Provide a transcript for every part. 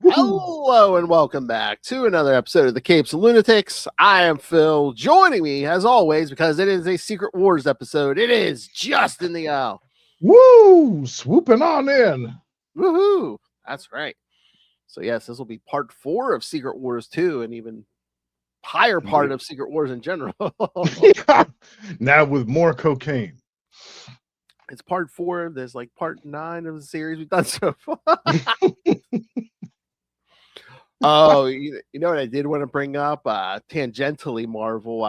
Hello and welcome back to another episode of the Capes and Lunatics. I am Phil. Joining me, as always, because it is a Secret Wars episode, it is Justin the Owl. Woo! Swooping on in. Woohoo! That's right. So yes, this will be part 4 of Secret Wars 2, and even higher part of Secret Wars in general. Yeah. Now with more cocaine. It's part 4. There's like part 9 of the series we've done so far. Oh, you know what I did want to bring up? Tangentially, Marvel.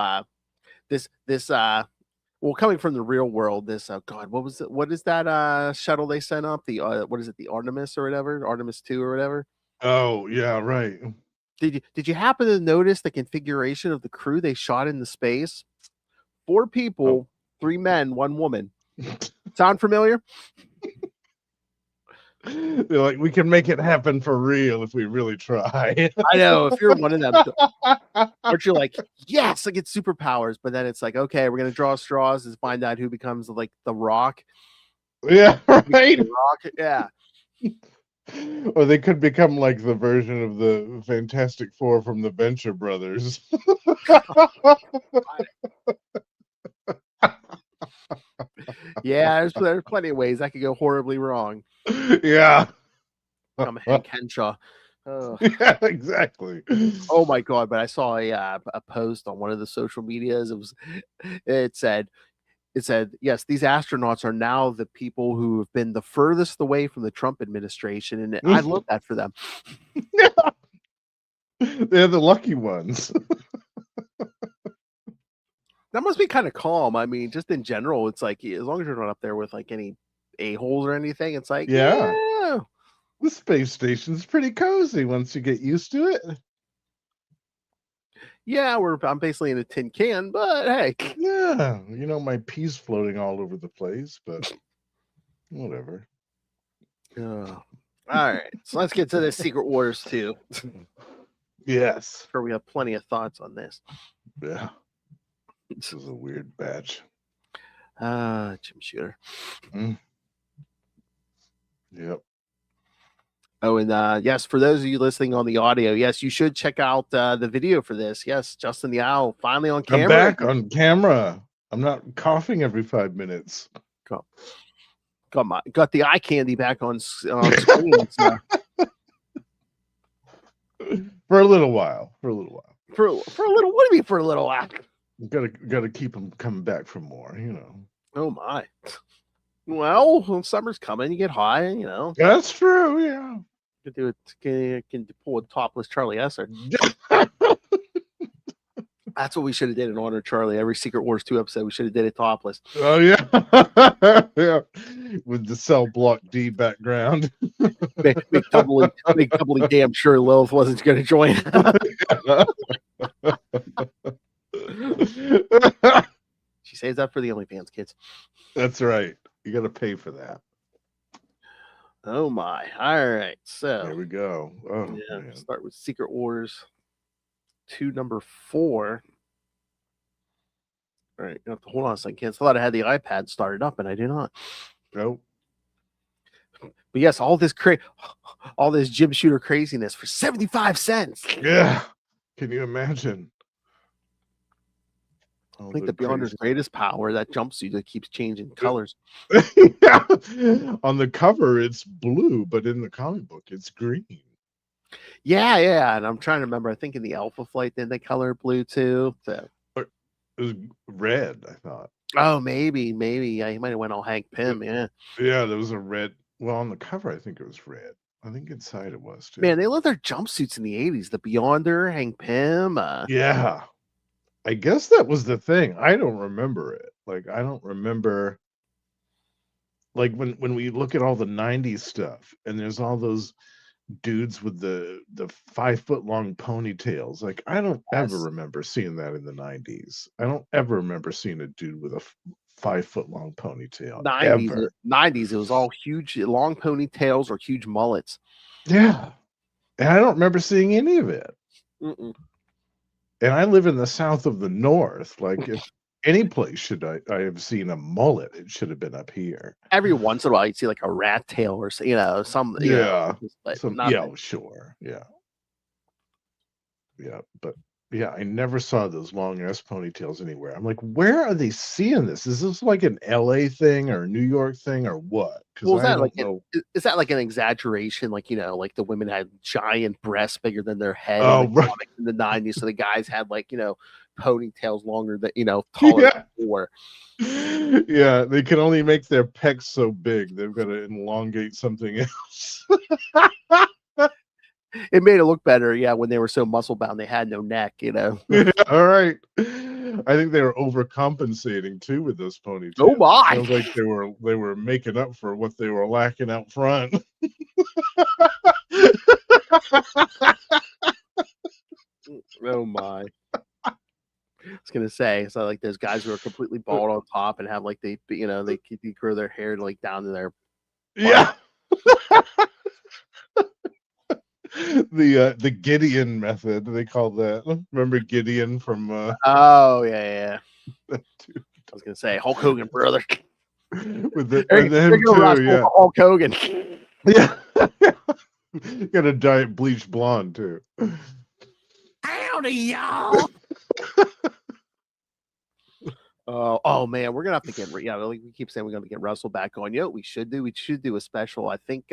Coming from the real world, this God, what is that shuttle they sent up? The what is it? The Artemis or whatever, Artemis 2 or whatever. Oh, yeah, right. Did you happen to notice the configuration of the crew they shot into space? 4 people, 3 men, 1 woman. Sound familiar? They're like, we can make it happen for real if we really try. I know, if you're one of them, aren't you like, yes, I get superpowers, but then it's like, okay, we're gonna draw straws and find out who becomes like the Rock. Yeah, right. The Rock, yeah. Or they could become like the version of the Fantastic Four from the Venture Brothers. Yeah, there's plenty of ways that could go horribly wrong. Yeah. I'm Hank Henshaw. Yeah, exactly. Oh my God! But I saw a post on one of the social medias. It said, yes, these astronauts are now the people who have been the furthest away from the Trump administration, and I love that for them. Yeah. They're the lucky ones. That must be kind of calm. I mean, just in general, it's like as long as you're not up there with like any a-holes or anything, it's like Yeah. yeah. The space station's pretty cozy once you get used to it. Yeah, I'm basically in a tin can, but hey. Yeah, you know, my pee's floating all over the place, but whatever. All right, so let's get to the Secret Wars 2. Yes. I'm sure we have plenty of thoughts on this. Yeah. This is a weird batch. Jim Shooter. Yep. Oh, and yes, for those of you listening on the audio, yes, you should check out the video for this. Yes, Justin the Owl finally on camera. I'm back on camera. I'm not coughing every 5 minutes. Got the eye candy back on screen. So. For a little while. For a little. What do you mean for a little while? Gotta keep them coming back for more, you know. Oh my. Well, when summer's coming, you get high, you know. That's true, yeah. Can pull a topless Charlie Esser. That's what we should have did in honor of Charlie. Every Secret Wars 2 episode, we should have did it topless. Oh yeah. Yeah. With the cell block D background. Make doubly damn sure Lilith wasn't going to join. She saves that for the OnlyFans kids. That's right. You got to pay for that. Oh my! All right, so there we go. Oh yeah, man. Start with Secret Wars 2, number 4. All right, you have to hold on a second. I thought I had the iPad started up, and I do not. Nope. But yes, all this Jim Shooter craziness for 75 cents. Yeah. Can you imagine? I think the Beyonder's greatest power, that jumpsuit that keeps changing colors. Yeah. On the cover, it's blue, but in the comic book, it's green. Yeah. And I'm trying to remember. I think in the Alpha Flight, then they color blue too. So it was red, I thought. Oh, maybe. Yeah, he might have went all Hank Pym. Yeah, Yeah, there was a red. Well, on the cover, I think it was red. I think inside it was man, too. they love their jumpsuits in the '80s. The Beyonder, Hank Pym. Yeah, I guess that was the thing. I don't remember it. Like, I don't remember. Like when we look at all the '90s stuff, and there's all those dudes with the 5 foot long ponytails. Like, I don't ever Yes. remember seeing that in the '90s. I don't ever remember seeing a dude with a 5 foot long ponytail 90s, ever. 90s, it was all huge, long ponytails or huge mullets. Yeah, and I don't remember seeing any of it. Mm-mm. And I live in the south of the north. Like, if any place should I have seen a mullet, it should have been up here. Every once in a while, you'd see like a rat tail or some, Yeah. but Some, yeah, nothing. sure. Yeah. Yeah. But yeah, I never saw those long ass ponytails anywhere. I'm like, where are they seeing this? Is this like an LA thing or a New York thing or what? Because Well, is I that like don't know. is that like an exaggeration? Like like the women had giant breasts bigger than their head in the Oh, right. comics in the '90s, so the guys had like ponytails longer than taller than Yeah. four. Yeah. They can only make their pecs so big. They've got to elongate something else. It made it look better, yeah, when they were so muscle bound they had no neck. Yeah, all right. I think they were overcompensating too with those Oh ponytails. my! Sounds like they were making up for what they were lacking out front. Oh my! I was gonna say, so like those guys who are completely bald on top and have like they grow their hair like down to their butt. Yeah. The Gideon method, they call that. Remember Gideon from Oh yeah. that dude I was gonna say Hulk Hogan, brother. with There him you go, Ross, too, yeah. Hulk Hogan. Yeah. Got a giant bleached blonde too. Howdy, y'all. Oh man, we're gonna have to get like we keep saying we're gonna get Russell back on. We should do. We should do a special. I think.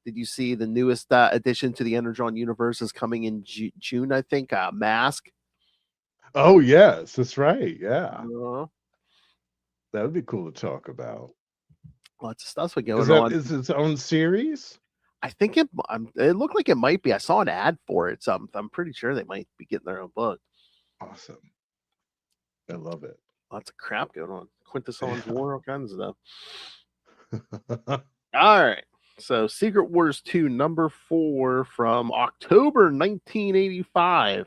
Did you see the newest addition to the Energon universe is coming in June? I think. Mask. Oh yes, that's right. Yeah. Uh, That would be cool to talk about. Lots of stuff Is going that on. is its own series? I think it looked like it might be. I saw an ad for it, so I'm pretty sure they might be getting their own book. Awesome. I love it. Lots of crap going on. Quintessons Yeah. War, all kinds of stuff. All right. So Secret Wars 2, number 4 from October 1985.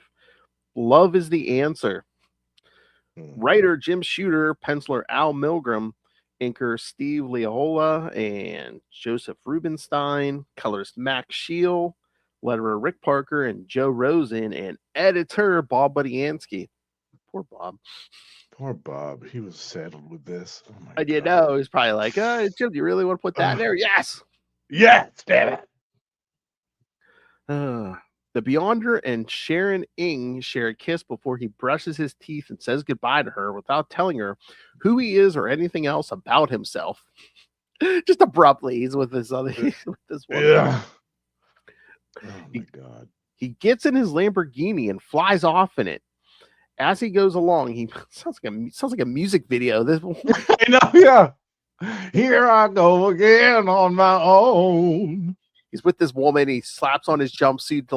Love is the answer. Writer Jim Shooter, penciler Al Milgram, inker Steve Leola and Joseph Rubinstein, colorist Max Shield, letterer Rick Parker and Joe Rosen, and editor Bob Budiansky. Poor Bob. Poor Bob. He was saddled with this. Oh my I did God. know. He's probably like, Jim, do you really want to put that in there? Yes. Yes, damn it. The Beyonder and Sharon Ng share a kiss before he brushes his teeth and says goodbye to her without telling her who he is or anything else about himself. Just abruptly, he's with this other with this woman. Yeah. Oh my God. He gets in his Lamborghini and flies off in it. As he goes along, he sounds like a music video. This I know, yeah. Here I go again on my own. He's with this woman. He slaps on his jumpsuit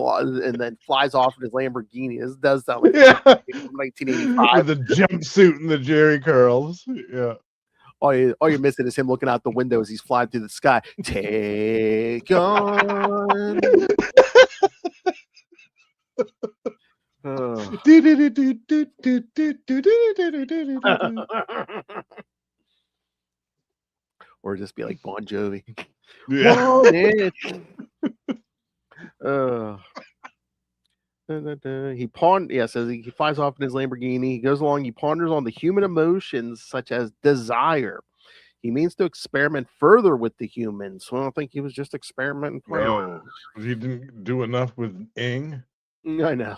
and then flies off in his Lamborghini. This does sound like 1985. With the jumpsuit and the jerry curls. Yeah. All you're missing is him looking out the window as he's flying through the sky. Take on. Or just be like Bon Jovi. Yeah. Says he flies off in his Lamborghini. He goes along. He ponders on the human emotions such as desire. He means to experiment further with the humans. So I don't think he was just experimenting. No, he didn't do enough with Ing. I know.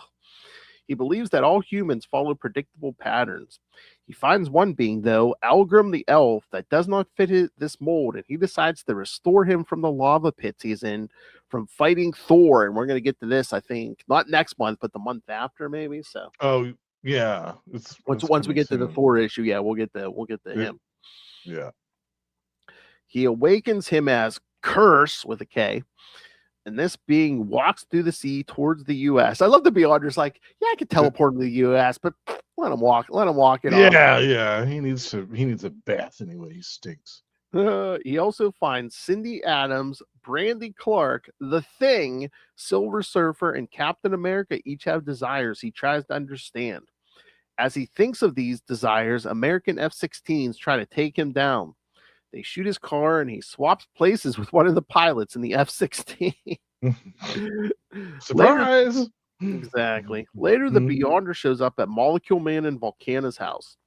He believes that all humans follow predictable patterns. He finds one being, though, Algrim the elf, that does not fit this mold, and he decides to restore him from the lava pits he's in from fighting Thor. And we're going to get to this, I think, not next month, but the month after, maybe. So, Oh, Yeah, it's Once we coming get to the soon. Thor issue, yeah, we'll get to It, him. yeah. He awakens him as Curse with a K, and this being walks through the sea towards the U.S. I love the Beyonders. Like, yeah, I could teleport to the U.S., but let him walk. Let him walk it off. Yeah. He needs a bath anyway. He stinks. He also finds Cindy Adams, Brandy Clark, The Thing, Silver Surfer, and Captain America each have desires he tries to understand. As he thinks of these desires, American F-16s try to take him down. They shoot his car and he swaps places with one of the pilots in the F-16. Later, Surprise! exactly. Later, the Beyonder shows up at Molecule Man and Volcana's house.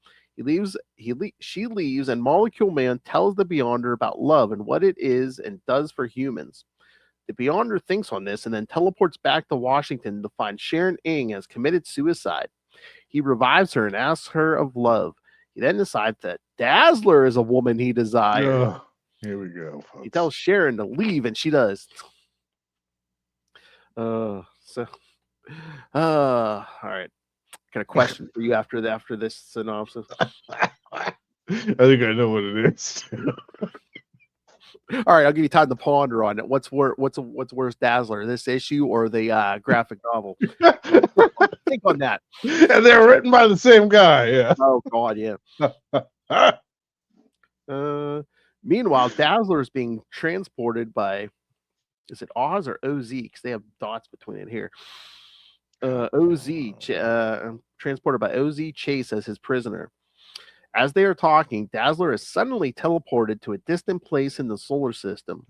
She leaves, and Molecule Man tells the Beyonder about love and what it is and does for humans. The Beyonder thinks on this and then teleports back to Washington to find Sharon Ng has committed suicide. He revives her and asks her of love. He then decides that Dazzler is a woman he desires. Ugh, here we go, folks. He tells Sharon to leave, and she does. All right. Got a question for you after this synopsis. I think I know what it is. All right, I'll give you time to ponder on it. What's worse, Dazzler, this issue or the graphic novel? Think on that. And they're written by the same guy. Yeah. Oh God, yeah. Meanwhile, Dazzler is being transported by, is it Oz or OZ? Because they have dots between it here. OZ, transported by OZ Chase as his prisoner. As they are talking, Dazzler is suddenly teleported to a distant place in the solar system.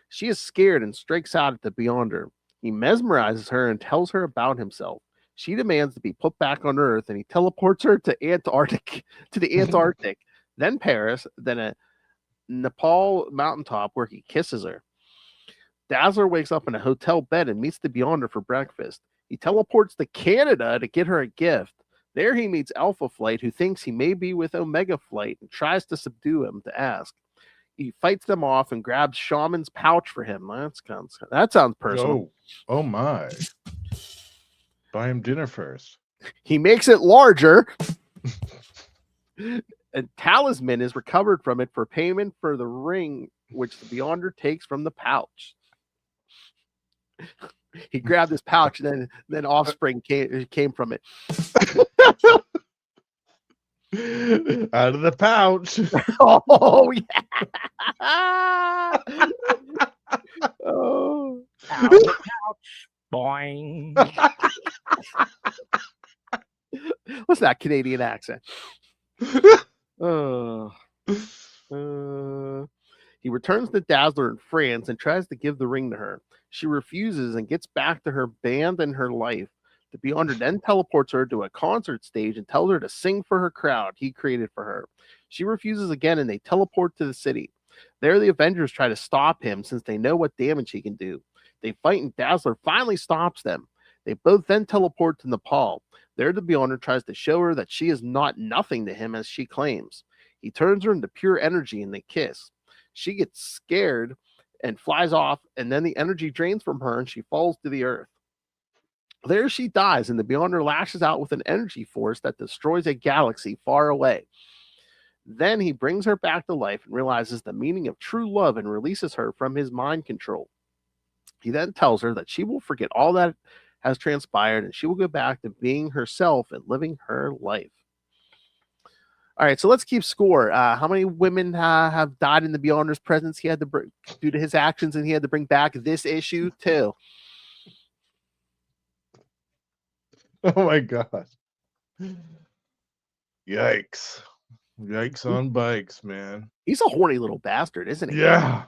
She is scared and strikes out at the Beyonder. He mesmerizes her and tells her about himself. She demands to be put back on Earth, and he teleports her to the Antarctic, then Paris, then a Nepal mountaintop where he kisses her. Dazzler wakes up in a hotel bed and meets the Beyonder for breakfast. He teleports to Canada to get her a gift. There he meets Alpha Flight, who thinks he may be with Omega Flight and tries to subdue him to ask. He fights them off and grabs Shaman's pouch for him. That sounds personal. Oh my. Buy him dinner first. He makes it larger. A talisman is recovered from it for payment for the ring, which the Beyonder takes from the pouch. He grabbed his pouch, and then offspring came from it. Out of the pouch. Oh yeah. Oh, out of the pouch. Boing. What's that Canadian accent? He returns to Dazzler in France and tries to give the ring to her. She refuses and gets back to her band and her life. The Beyonder then teleports her to a concert stage and tells her to sing for her crowd he created for her. She refuses again and they teleport to the city. There the Avengers try to stop him since they know what damage he can do. They fight and Dazzler finally stops them. They both then teleport to Nepal. There the Beyonder tries to show her that she is not nothing to him as she claims. He turns her into pure energy and they kiss. She gets scared and flies off, and then the energy drains from her and she falls to the earth. There she dies, and the Beyonder lashes out with an energy force that destroys a galaxy far away. Then he brings her back to life and realizes the meaning of true love and releases her from his mind control. He then tells her that she will forget all that has transpired and she will go back to being herself and living her life. All right, so let's keep score. How many women have died in the Beyonder's presence? He had to due to his actions, and he had to bring back this issue too. Oh my god! Yikes! Yikes on bikes, man. He's a horny little bastard, isn't he? Yeah.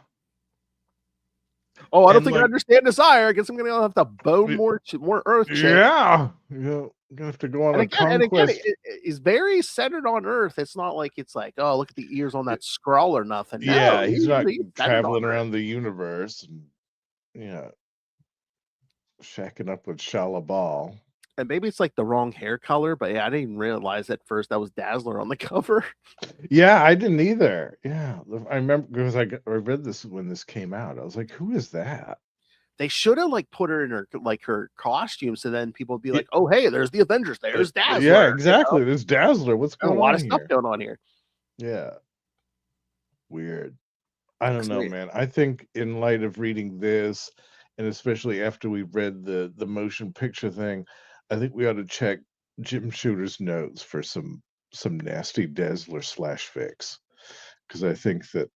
Oh, I don't think I understand desire. I guess I'm gonna have to bone more Earth. Yeah. You're gonna have to go on a conquest. It's very centered on Earth. It's not like oh, look at the ears on that scroll or nothing. No, Yeah, he's not traveling around the universe and shacking up with Shalabal. And maybe it's like the wrong hair color, but yeah, I didn't realize at first that was Dazzler on the cover. Yeah, I didn't either. Yeah, I remember because I read this when this came out. I was like, "Who is that?" They should have like put her in her costume, so then people would be like, "Oh, hey, there's the Avengers. There's Yeah, Dazzler." exactly. There's Dazzler. What's There's a going lot on of stuff here? going on here. Yeah, weird. I don't 'Cause know, they- man. I think in light of reading this, and especially after we read the motion picture thing, I think we ought to check Jim Shooter's notes for some nasty Dazzler slash fix, because I think that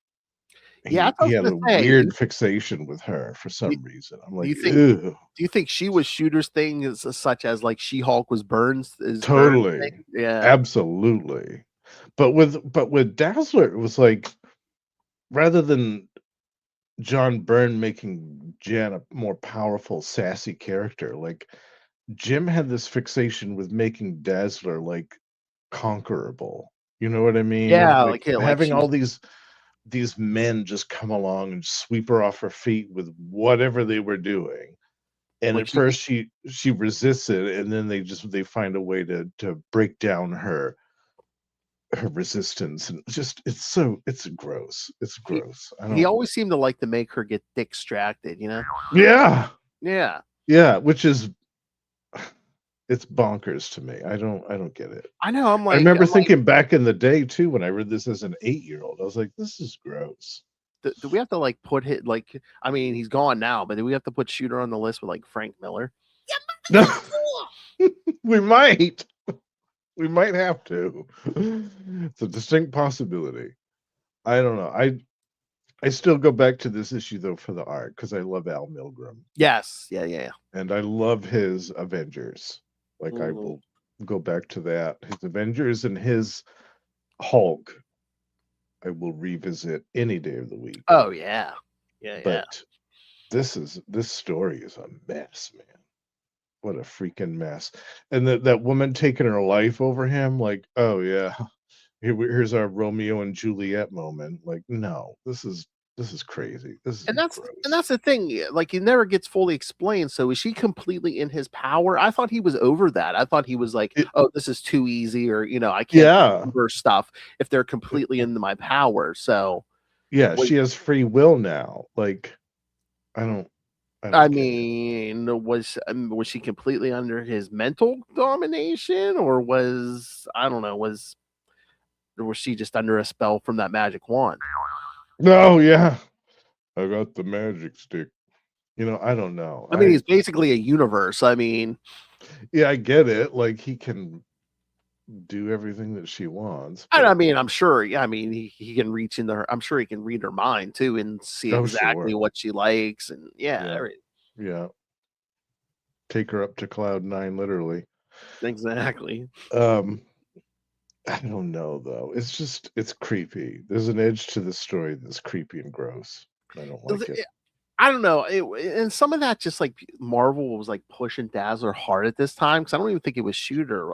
yeah, that's what I he was had gonna a say. weird fixation with her for Do, some reason. I'm do like, you think? ew, Do you think she was Shooter's thing, is such as like She-Hulk was Burns' totally, thing? Yeah, absolutely. But with Dazzler, it was like rather than John Byrne making Jen a more powerful, sassy character, like Jim had this fixation with making Dazzler like conquerable. You know what I mean? yeah, Like like having all she's these men just come along and sweep her off her feet with whatever they were doing. And like at she. first she resists it, and then they find a way to break down her resistance, and it's gross. It's He, gross. I he don't. always seemed to like to make her get distracted, you know? Yeah, Yeah, yeah, which is it's bonkers to me. I don't get it. I know. I remember thinking back in the day too when I read this as an 8-year-old, I was like, this is gross. do we have to like put hit like? I mean, he's gone now, but do we have to put Shooter on the list with like Frank Miller? No, we might. We might have to. It's a distinct possibility. I don't know. I still go back to this issue though for the art because I love Al Milgrom Yes. Yeah. Yeah. and I love his Avengers. Like I Mhm. will go back to that. His Avengers and his Hulk I will revisit any day of the week. Oh yeah. Yeah. Yeah. But this story is a mess, man. What a freaking mess. And that woman taking her life over him, like, oh yeah, here's our Romeo and Juliet moment. Like, no, this is crazy. This is And gross. that's the thing. Like, it never gets fully explained. So is she completely in his power? I thought he was over that. I thought he was like, It, oh, this is too easy, or I can't yeah. remember stuff if they're completely into my power. So Yeah, was she has free will now. Like, I don't I I don't get it. mean, was she completely under his mental domination, or was I don't know, was she just under a spell from that magic wand? No, yeah. I got the magic stick. I don't know. I mean, he's basically a universe. I mean, Yeah, I get it. Like he can do everything that she wants, and I but mean, I'm sure. Yeah, I mean, he can reach in there. I'm sure he can read her mind too and see oh exactly sure. what she likes. And yeah, Yeah. Yeah. Take her up to cloud 9 literally. exactly. Um I don't know though. It's creepy. There's an edge to the story that's creepy and gross. I don't like it. I don't know. And some of that just like Marvel was like pushing Dazzler hard at this time because I don't even think it was Shooter.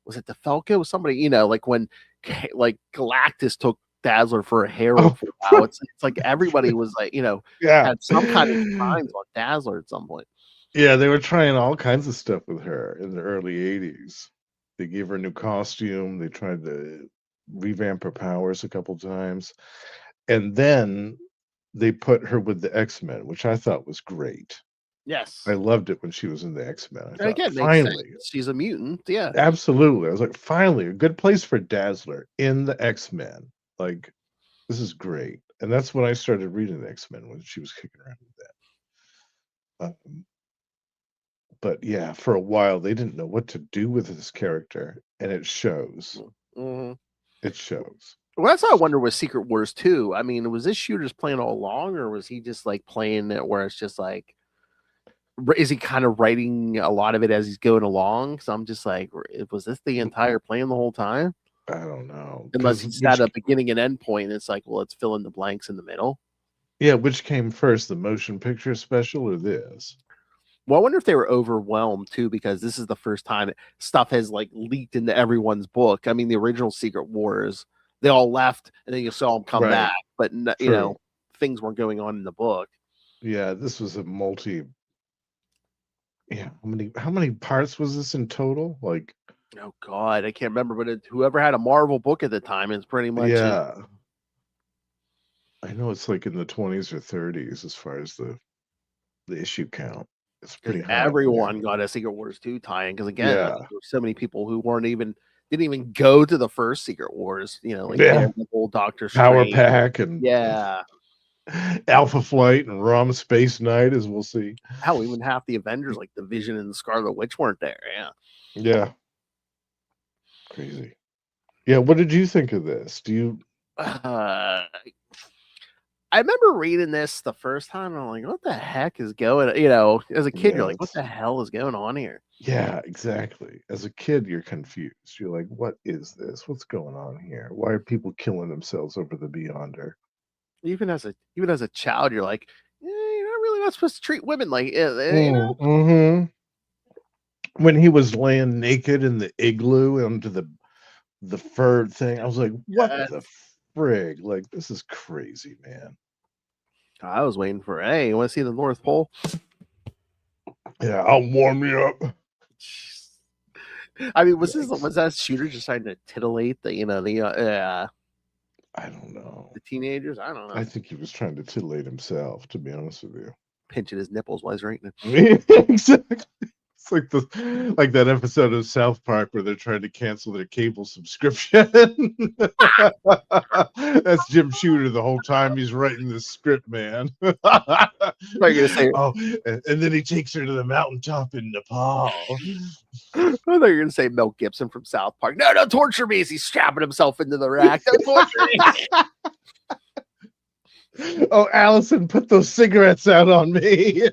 Was it the Falco? Was somebody, like when like Galactus took Dazzler for a hero Oh, for a while. It's like everybody was like, yeah. had some kind of designs on Dazzler at some point. Yeah, they were trying all kinds of stuff with her in the early 80s. They gave her a new costume, they tried to revamp her powers a couple times, and then they put her with the X-Men, which I thought was great. I Yes. loved it when she was in the X-Men. I And thought, again, makes sense. finally, She's a mutant. Yeah. absolutely. I was like, finally, a good place for Dazzler in the X-Men. Like, this is great. And that's when I started reading the X-Men when she was kicking around with that. But yeah, for a while they didn't know what to do with this character, and it shows. Mhm. It shows. Well, that's what I wonder with Secret Wars 2. I mean, was this Shooter's plan all along, or was he just like playing it where it's just like, is he kind of writing a lot of it as he's going along? So I'm just like, was this the entire plan the whole time? I don't know Unless because he set a beginning and end point. It's like, well, let's fill in the blanks in the middle. which came first, the motion picture special or this? Well, I wonder if they were overwhelmed too, because this is the first time stuff has like leaked into everyone's book. I mean, the original Secret Wars, they all left, and then you saw them come Right. back, but True. things weren't going on in the book. Yeah, this was a multi. Yeah, how many parts was this in total? Like, Oh God, I can't remember, but whoever had a Marvel book at the time is pretty much it. yeah, I know it's like in the 20s or 30s as far as the issue count is because pretty high. everyone got a Secret Wars 2 tie-in. Because again, I Yeah. mean, there were so many people who didn't even go to the first Secret Wars. Like Daredevil, Doctor Power Strange. Pack and Yeah. Alpha Flight and ROM Space Knight, as we'll see. Hell, even half the Avengers, like the Vision and the Scarlet Witch, weren't there. Yeah. Yeah. Crazy. Yeah. What did you think of this? Do you? I remember reading this the first time, and I'm like, what the heck is going as a kid, you're like, what the hell is going on here? Yeah, exactly. As a kid, you're confused. You're like, what is this? What's going on here? Why are people killing themselves over the Beyonder? Even as a child, you're like, you're not supposed to treat women like Mm-hmm. When he was laying naked in the igloo under the fur thing, I was like, what the frig? Like, this is crazy, man. I was waiting for, hey, you want to see the North Pole? Yeah, I'll warm you up. I mean, was that shooter just trying to titillate the I don't know. The teenagers? I don't know. I think he was trying to titillate himself, to be honest with you. Pinching his nipples while he's writing it. Exactly. It's like that episode of South Park where they're trying to cancel their cable subscription. That's Jim Shooter the whole time he's writing this script, man. Gonna say, and then he takes her to the mountaintop in Nepal. I thought you were gonna say Mel Gibson from South Park. No, don't torture me as he's strapping himself into the rack. Don't torture me. Oh, Allison, put those cigarettes out on me.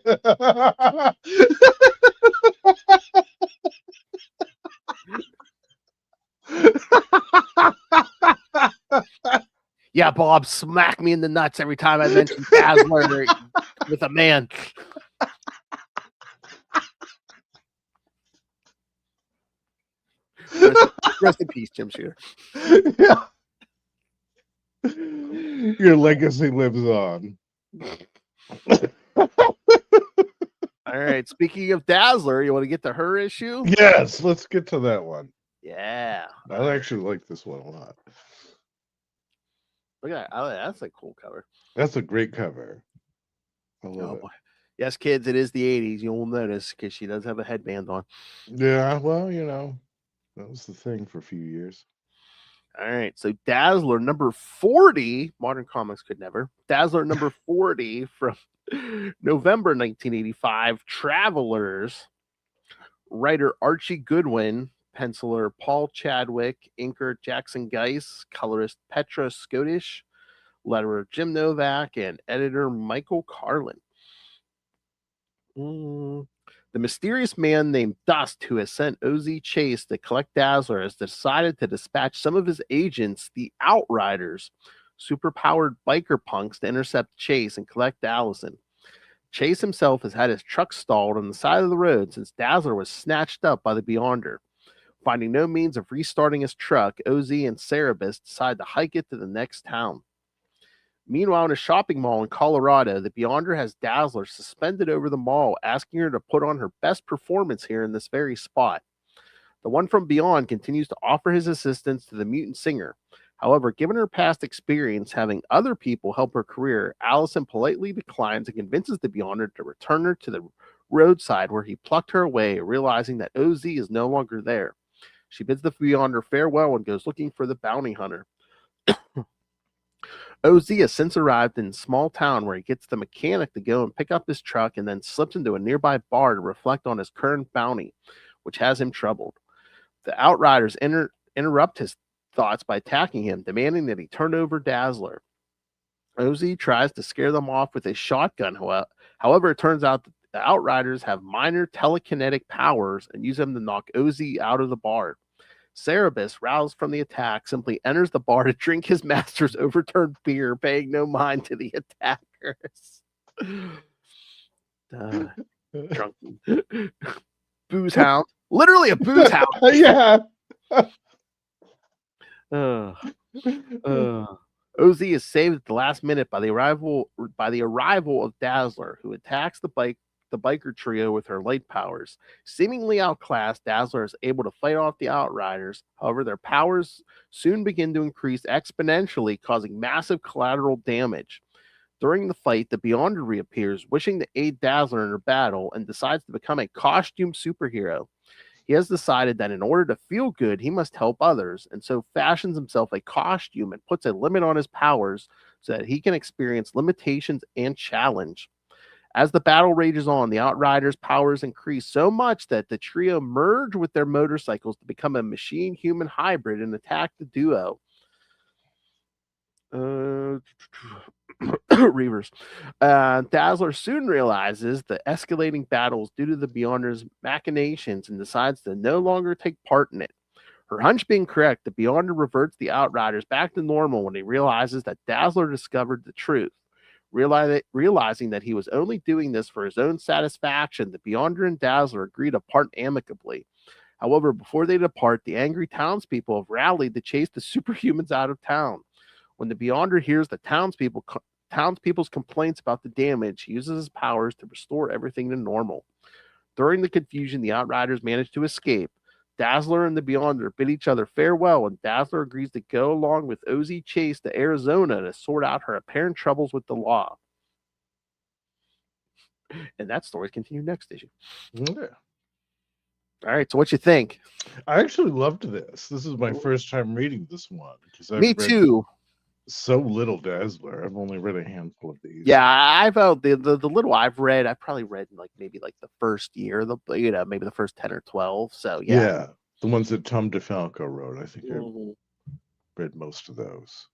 Yeah, Bob, smack me in the nuts every time I mention Dazzler with a man. Rest in peace, Jim Shooter. Yeah. Your legacy lives on. All right. Speaking of Dazzler, you want to get to her issue? Yes, let's get to that one. Yeah. I actually like this one a lot. Look at that. That's a cool cover. That's a great cover. I love it. Boy. Yes, kids, it is the 80s. You'll notice because she does have a headband on. Yeah, well, that was the thing for a few years. All right. So Dazzler number 40, Modern Comics could never. Dazzler number 40 from November 1985, Travelers. Writer Archie Goodwin, penciler Paul Chadwick, inker Jackson Geis, colorist Petra Scottish, letterer Jim Novak, and editor Michael Carlin. The mysterious man named Dust, who has sent OZ Chase to collect Dazzler, has decided to dispatch some of his agents, the Outriders, superpowered biker punks, to intercept Chase and collect Allison. Chase himself has had his truck stalled on the side of the road since Dazzler was snatched up by the Beyonder. Finding no means of restarting his truck, OZ and Cerebus decide to hike it to the next town. Meanwhile, in a shopping mall in Colorado, the Beyonder has Dazzler suspended over the mall, asking her to put on her best performance here in this very spot. The one from beyond continues to offer his assistance to the mutant singer. However, given her past experience having other people help her career, Allison politely declines and convinces the Beyonder to return her to the roadside where he plucked her away, realizing that OZ is no longer there. She bids the Beyonder farewell and goes looking for the bounty hunter. OZ has since arrived in a small town where he gets the mechanic to go and pick up his truck and then slips into a nearby bar to reflect on his current bounty, which has him troubled. The Outriders interrupt his thoughts by attacking him, demanding that he turn over Dazzler. OZ tries to scare them off with a shotgun. However, it turns out that the Outriders have minor telekinetic powers and use them to knock OZ out of the bar. Cerebus, roused from the attack, simply enters the bar to drink his master's overturned beer, paying no mind to the attackers. Drunken booze hound. Literally a booze hound. Yeah. OZ is saved at the last minute by the arrival of Dazzler, who attacks the biker trio with her light powers. Seemingly outclassed, Dazzler is able to fight off the Outriders. However, their powers soon begin to increase exponentially, causing massive collateral damage. During the fight, the Beyonder reappears, wishing to aid Dazzler in her battle, and decides to become a costume superhero. He has decided that in order to feel good, he must help others, and so fashions himself a costume and puts a limit on his powers so that he can experience limitations and challenge. As the battle rages on, the Outriders' powers increase so much that the trio merge with their motorcycles to become a machine human hybrid and attack the duo. Reavers. Dazzler soon realizes the escalating battles due to the Beyonders' machinations and decides to no longer take part in it. Her hunch being correct, the Beyonder reverts the Outriders back to normal when he realizes that Dazzler discovered the truth. Realizing that he was only doing this for his own satisfaction, the Beyonder and Dazzler agree to part amicably. However, before they depart, the angry townspeople have rallied to chase the superhumans out of town. When the Beyonder hears the townspeople's complaints about the damage, he uses his powers to restore everything to normal. During the confusion, the Outriders manage to escape. Dazzler and the Beyonder bid each other farewell, and Dazzler agrees to go along with OZ Chase to Arizona to sort out her apparent troubles with the law. And that story continued next issue. Yeah. All right, so what you think? I actually loved this. This is my first time reading this one. Me too. So little Dazzler. I've only read a handful of these. Yeah, I've the little I've read. I've probably read maybe the first year, maybe the first 10 or 12. So yeah, the ones that Tom DeFalco wrote. I think I read most of those.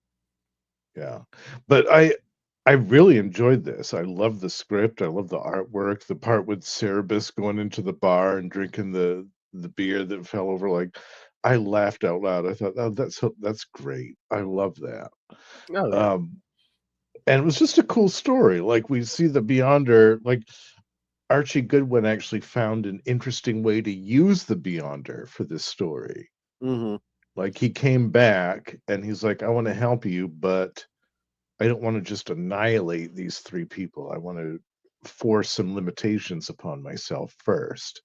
Yeah, but I really enjoyed this. I love the script. I love the artwork. The part with Cerebus going into the bar and drinking the beer that fell over. Like, I laughed out loud. I thought, oh, that's great. I love that. Oh, yeah. And it was just a cool story. Like, we see the Beyonder, like Archie Goodwin actually found an interesting way to use the Beyonder for this story. Mm-hmm. Like, he came back and he's like, I want to help you, but I don't want to just annihilate these three people. I want to force some limitations upon myself first.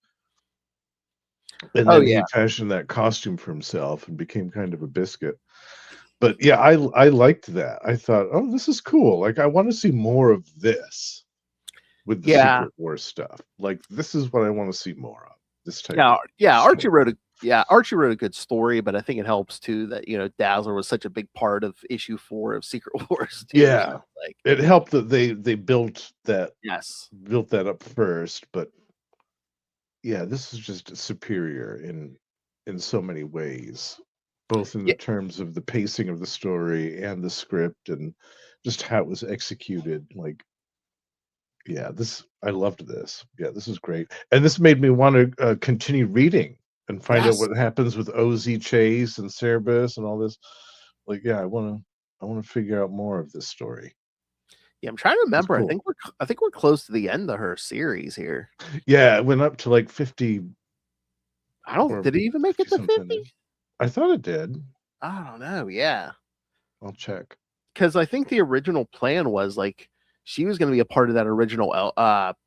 And then he fashioned that costume for himself and became kind of a biscuit. But yeah, I liked that. I thought, oh, this is cool. Like, I want to see more of this with the Secret Wars stuff. Like, this is what I want to see more of. This type. Archie wrote a good story, but I think it helps too that Dazzler was such a big part of issue 4 of Secret Wars too. Yeah, like it helped that they built that built that up first, but yeah, this is just superior in so many ways, both in the terms of the pacing of the story and the script and just how it was executed. Like, yeah, I loved this. Yeah, this is great, and this made me want to continue reading and find out what happens with OZ Chase and Cerebus and all this. Like, yeah, I want to figure out more of this story. Yeah, I'm trying to remember. Cool. I think we're close to the end of her series here. Yeah, it went up to like 50. Did it even make it to 50? I thought it did. I don't know. Yeah, I'll check. Because I think the original plan was like she was going to be a part of that original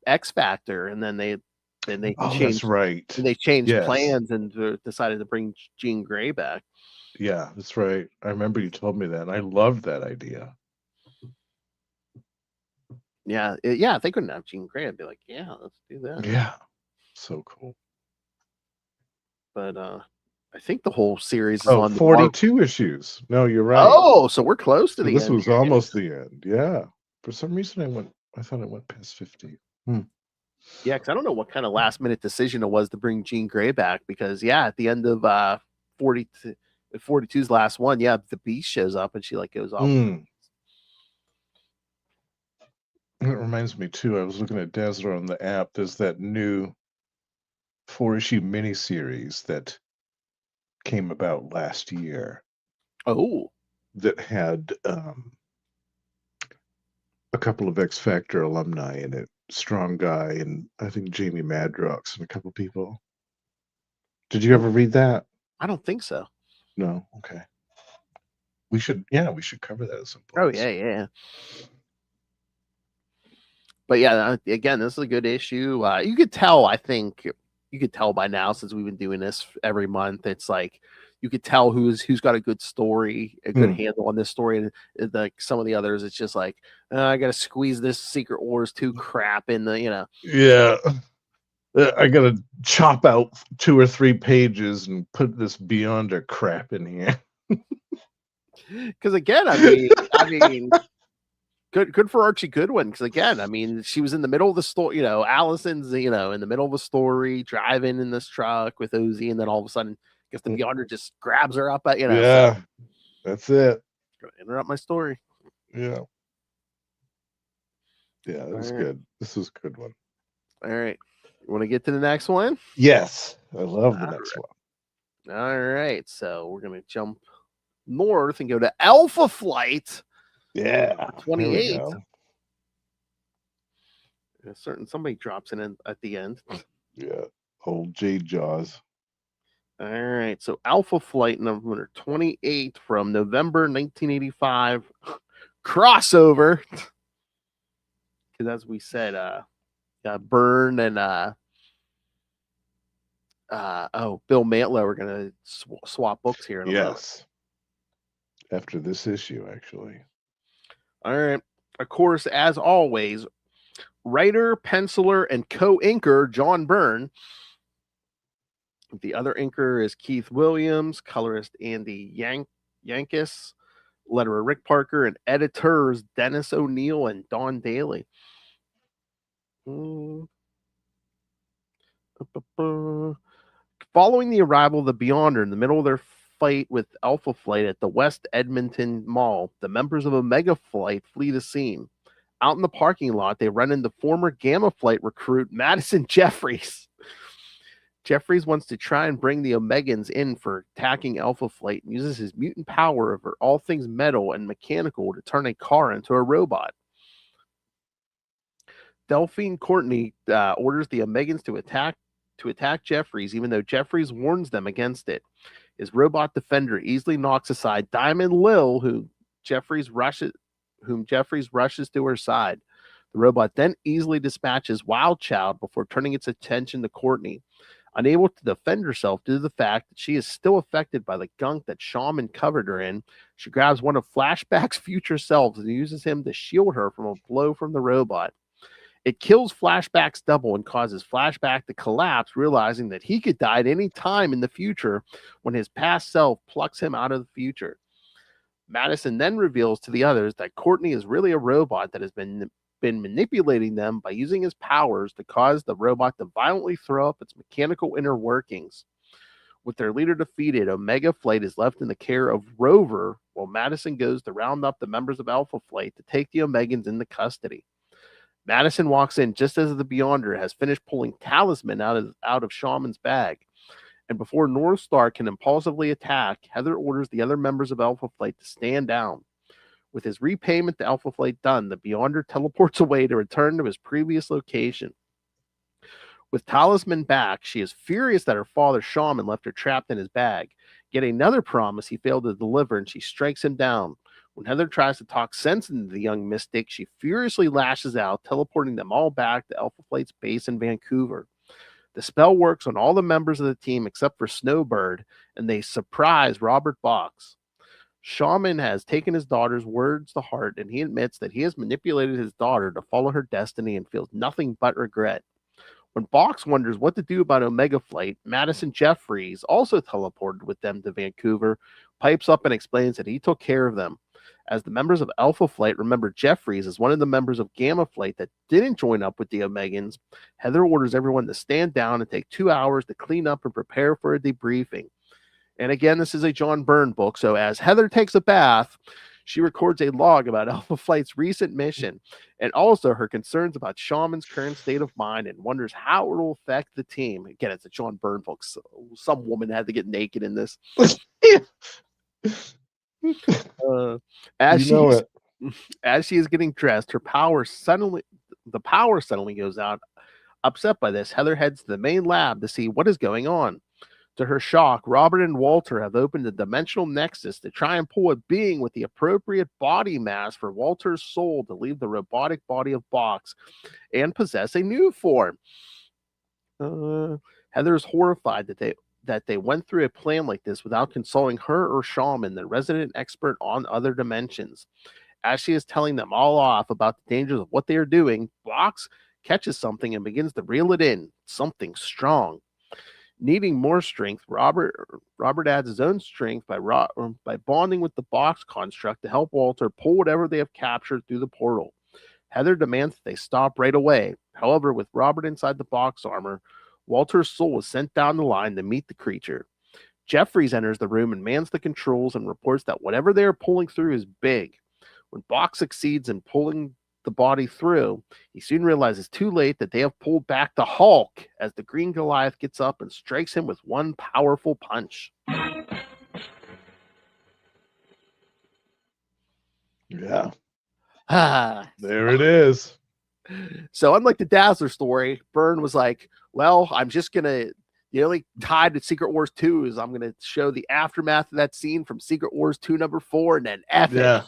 X Factor, and then they changed. That's right. And they changed plans and decided to bring Jean Grey back. Yeah, that's right. I remember you told me that, and I loved that idea. Yeah, if they couldn't have Jean Grey, I'd be like, yeah, let's do that. Yeah, so cool. But I think the whole series is on 42 issues. No, you're right. Oh, so we're close to the end. This was almost the end. Yeah. For some reason, I thought it went past 50. Yeah, because I don't know what kind of last minute decision it was to bring Jean Grey back. Because at the end of 42's last one, the Beast shows up and she goes off. It reminds me too. I was looking at Dazzler on the app. There's that new 4-issue miniseries that came about last year. Oh, that had a couple of X Factor alumni in it. Strong Guy and I think Jamie Madrox and a couple people. Did you ever read that? I don't think so. No. Okay. We should cover that at some point. Oh yeah. But again, this is a good issue. You could tell, I think you could tell by now, since we've been doing this every month, it's like, you could tell who's got a good story, a good Hmm. handle on this story, and like some of the others, it's just like I got to squeeze this Secret Wars 2 crap in the Yeah. I gotta chop out 2 or 3 pages and put this Beyonder crap in here. because again, I mean, good for Archie Goodwin, because again, I mean, she was in the middle of the story, Allison's, in the middle of a story, driving in this truck with Ozzy, and then all of a sudden, I guess the Beyonder just grabs her up at, so Yeah, that's it. interrupt my story. Yeah. Yeah, it was All right. good. This was a good one. All right. You want to get to the next one? Yes, I love the next one. All right. So we're going to jump north and go to Alpha Flight. Yeah, there we 28. go. Somebody drops in at the end. Yeah, old Jade Jaws. All right. So Alpha Flight number 28 from November 1985. Crossover. Because as we said, Byrne and Bill Mantlo are going to swap books here in a moment. After this issue, actually. All right. Of course, as always, writer, penciler, and co-inker John Byrne. The other inker is Keith Williams, colorist Andy Yankus, letterer Rick Parker, and editors Dennis O'Neil and Don Daly. Following the arrival of the Beyonder in the middle of their fight with Alpha Flight at the West Edmonton Mall, the members of Omega Flight flee the scene. Out in the parking lot, they run into former Gamma Flight recruit Madison Jeffries. Jeffries wants to try and bring the Omegans in for attacking Alpha Flight and uses his mutant power over all things metal and mechanical to turn a car into a robot. Delphine Courtney orders the Omegans to attack Jeffries, even though Jeffries warns them against it. His robot defender easily knocks aside Diamond Lil, whom Jeffries rushes to her side. The robot then easily dispatches Wild Child before turning its attention to Courtney. Unable to defend herself due to the fact that she is still affected by the gunk that Shaman covered her in, she grabs one of Flashback's future selves and uses him to shield her from a blow from the robot. It kills Flashback's double and causes Flashback to collapse, realizing that he could die at any time in the future when his past self plucks him out of the future. Madison then reveals to the others that Courtney is really a robot that has been manipulating them by using his powers to cause the robot to violently throw up its mechanical inner workings. With their leader defeated, Omega Flight is left in the care of Rover, while Madison goes to round up the members of Alpha Flight to take the Omegans into custody. Madison walks in just as the Beyonder has finished pulling Talisman out of Shaman's bag. And before North Star can impulsively attack, Heather orders the other members of Alpha Flight to stand down. With his repayment to Alpha Flight done, the Beyonder teleports away to return to his previous location. With Talisman back, she is furious that her father, Shaman, left her trapped in his bag. Getting another promise he failed to deliver, and she strikes him down. When Heather tries to talk sense into the young mystic, she furiously lashes out, teleporting them all back to Alpha Flight's base in Vancouver. The spell works on all the members of the team except for Snowbird, and they surprise Robert Box. Shaman has taken his daughter's words to heart, and he admits that he has manipulated his daughter to follow her destiny and feels nothing but regret. When Box wonders what to do about Omega Flight, Madison Jeffries, also teleported with them to Vancouver, pipes up and explains that he took care of them. As the members of Alpha Flight remember Jeffries as one of the members of Gamma Flight that didn't join up with the Omegans, Heather orders everyone to stand down and take 2 hours to clean up and prepare for a debriefing. And again, this is a John Byrne book, so as Heather takes a bath, she records a log about Alpha Flight's recent mission and also her concerns about Shaman's current state of mind and wonders how it will affect the team. Again, it's a John Byrne book, so some woman had to get naked in this. As she is getting dressed, the power suddenly goes out. Upset by this, Heather heads to the main lab to see what is going on. To her shock, Robert and Walter have opened a dimensional nexus to try and pull a being with the appropriate body mass for Walter's soul to leave the robotic body of Box and possess a new form. Heather is horrified that that they went through a plan like this without consulting her or Shaman, the resident expert on other dimensions. As she is telling them all off about the dangers of what they are doing, Box catches something and begins to reel it in. Something strong. Needing more strength, Robert adds his own strength by bonding with the box construct to help Walter pull whatever they have captured through the portal. Heather demands that they stop right away. However, with Robert inside the box armor, Walter's soul is sent down the line to meet the creature. Jeffries enters the room and mans the controls and reports that whatever they are pulling through is big. When Box succeeds in pulling the body through, he soon realizes too late that they have pulled back the Hulk as the Green Goliath gets up and strikes him with one powerful punch. Yeah. Ah. There it is. So unlike the Dazzler story, Byrne was like, well, I'm just going to, the only tie to Secret Wars 2 is I'm going to show the aftermath of that scene from Secret Wars 2 number 4 and then F it. Yeah,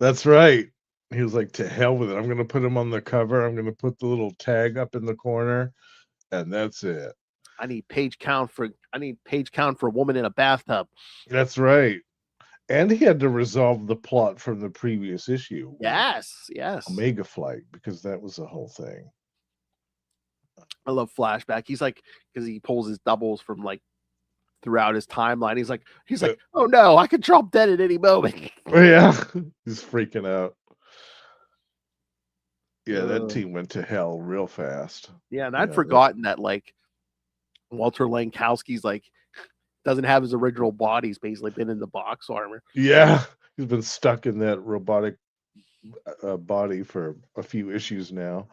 that's right. He was like, to hell with it. I'm going to put him on the cover. I'm going to put the little tag up in the corner, and that's it. I need page count for a woman in a bathtub. That's right. And he had to resolve the plot from the previous issue. Yes. Omega Flight, because that was the whole thing. I love Flashback. He's like, because he pulls his doubles from like throughout his timeline. He's like, oh no, I could drop dead at any moment. Yeah, he's freaking out. Yeah, that team went to hell real fast. Yeah, and I'd forgotten that like Walter Lankowski's like doesn't have his original body. He's basically been in the box armor. Yeah, he's been stuck in that robotic body for a few issues now.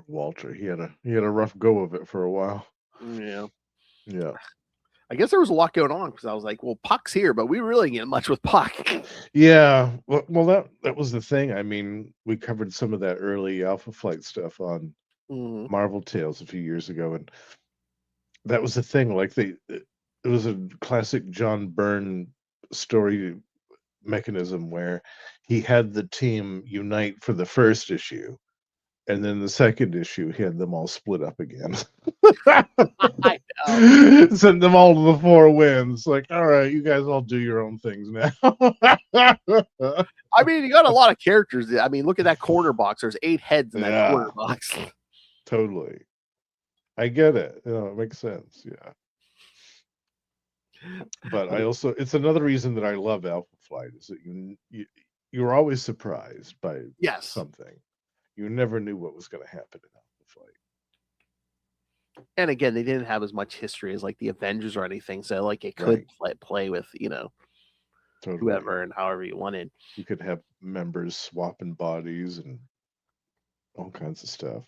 Walter, he had a rough go of it for a while. Yeah. I guess there was a lot going on because I was like, well, Puck's here, but we really didn't get much with Puck. Yeah, well, that was the thing. I mean, we covered some of that early Alpha Flight stuff on Marvel Tales a few years ago, and that was the thing. Like it was a classic John Byrne story mechanism where he had the team unite for the first issue, and then the second issue he had them all split up again. I know. Sent them all to the 4 winds. Like, all right, you guys all do your own things now. I mean, you got a lot of characters. I mean, look at that corner box. There's 8 heads in that corner box. Totally. I get it. It makes sense. Yeah. But I also, it's another reason that I love Alpha Flight is that you're always surprised by something. You never knew what was going to happen in Alpha Flight. And again, they didn't have as much history as like the Avengers or anything, so like it could play with whoever and however you wanted. You could have members swapping bodies and all kinds of stuff,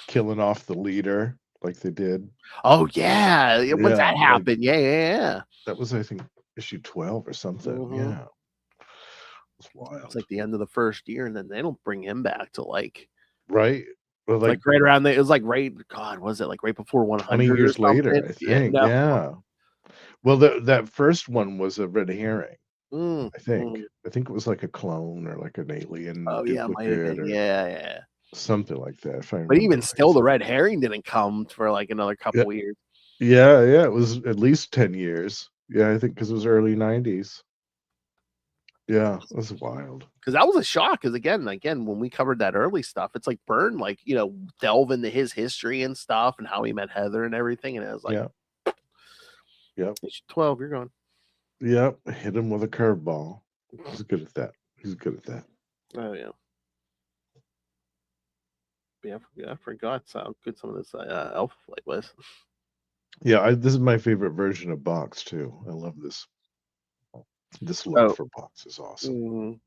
killing off the leader like they did. Oh yeah, when that happened, yeah. That was, I think, issue 12 or something. Yeah, it was wild. It's like the end of the first year, and then they don't bring him back to like Well, like right around there. It was like was it like right before 100 20 years later, I think. Yeah. Well, that first one was a red herring. I think it was like a clone or like an alien duplicate or something like that. But even still, the red herring didn't come for like another couple of years. Yeah, it was at least 10 years. Yeah, I think because it was early 90s. Yeah, it was wild. Because that was a shock. Because again, when we covered that early stuff, it's like Byrne, like delve into his history and stuff and how he met Heather and everything, and it was like, yep, 12, you're gone. Yep, hit him with a curveball. He's good at that. Oh yeah. I forgot how good some of this Alpha Flight was. Yeah, this is my favorite version of Box too. I love this. This look for Box is awesome.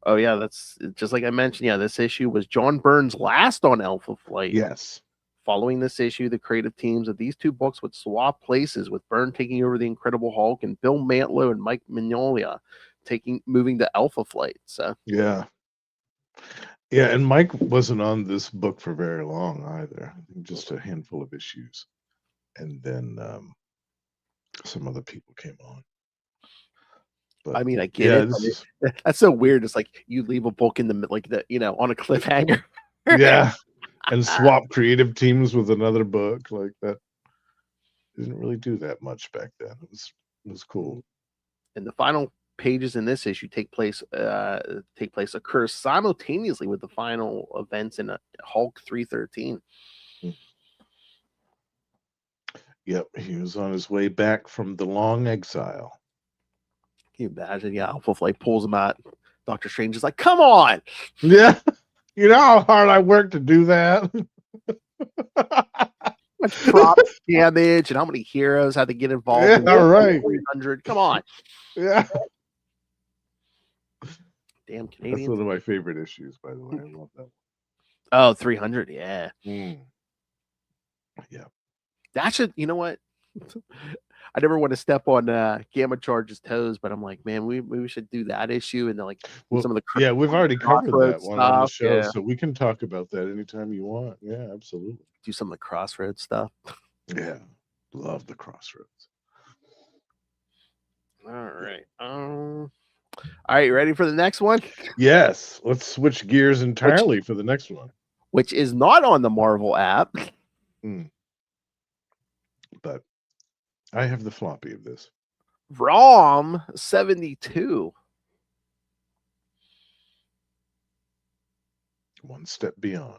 Oh yeah, that's just like I mentioned. Yeah, this issue was John Byrne's last on Alpha Flight. Yes. Following this issue, the creative teams of these 2 books would swap places, with Byrne taking over the Incredible Hulk and Bill Mantlo and Mike Mignola moving to Alpha Flight. So yeah, and Mike wasn't on this book for very long either. I think just a handful of issues, and then some other people came on. But, I mean, I get it. That's so weird. It's like you leave a book in the on a cliffhanger. Yeah. and swap creative teams with another book. Like that didn't really do that much back then. It was cool. And the final pages in this issue occur simultaneously with the final events in Hulk 313. Yep, he was on his way back from the long exile. Can you imagine? Yeah, Alpha Flight pulls him out. Doctor Strange is like, "Come on!" Yeah, you know how hard I worked to do that. Much prop damage and how many heroes had to get involved. Yeah, in right. 300. Come on. Yeah. Damn Canadians. That's one of my favorite issues, by the way. I love that. Oh, 300. Yeah. Yeah. That should, you know what? I never want to step on Gamma Charge's toes, but I'm like, man, we should do that issue and then like some of the we've already covered that one on the show, yeah. so we can talk about that anytime you want. Yeah, absolutely. Do some of the Crossroads stuff. Yeah, love the Crossroads. All right. All right, you ready for the next one? Yes, let's switch gears entirely for the next one, which is not on the Marvel app. But I have the floppy of this. ROM 72. One Step Beyond.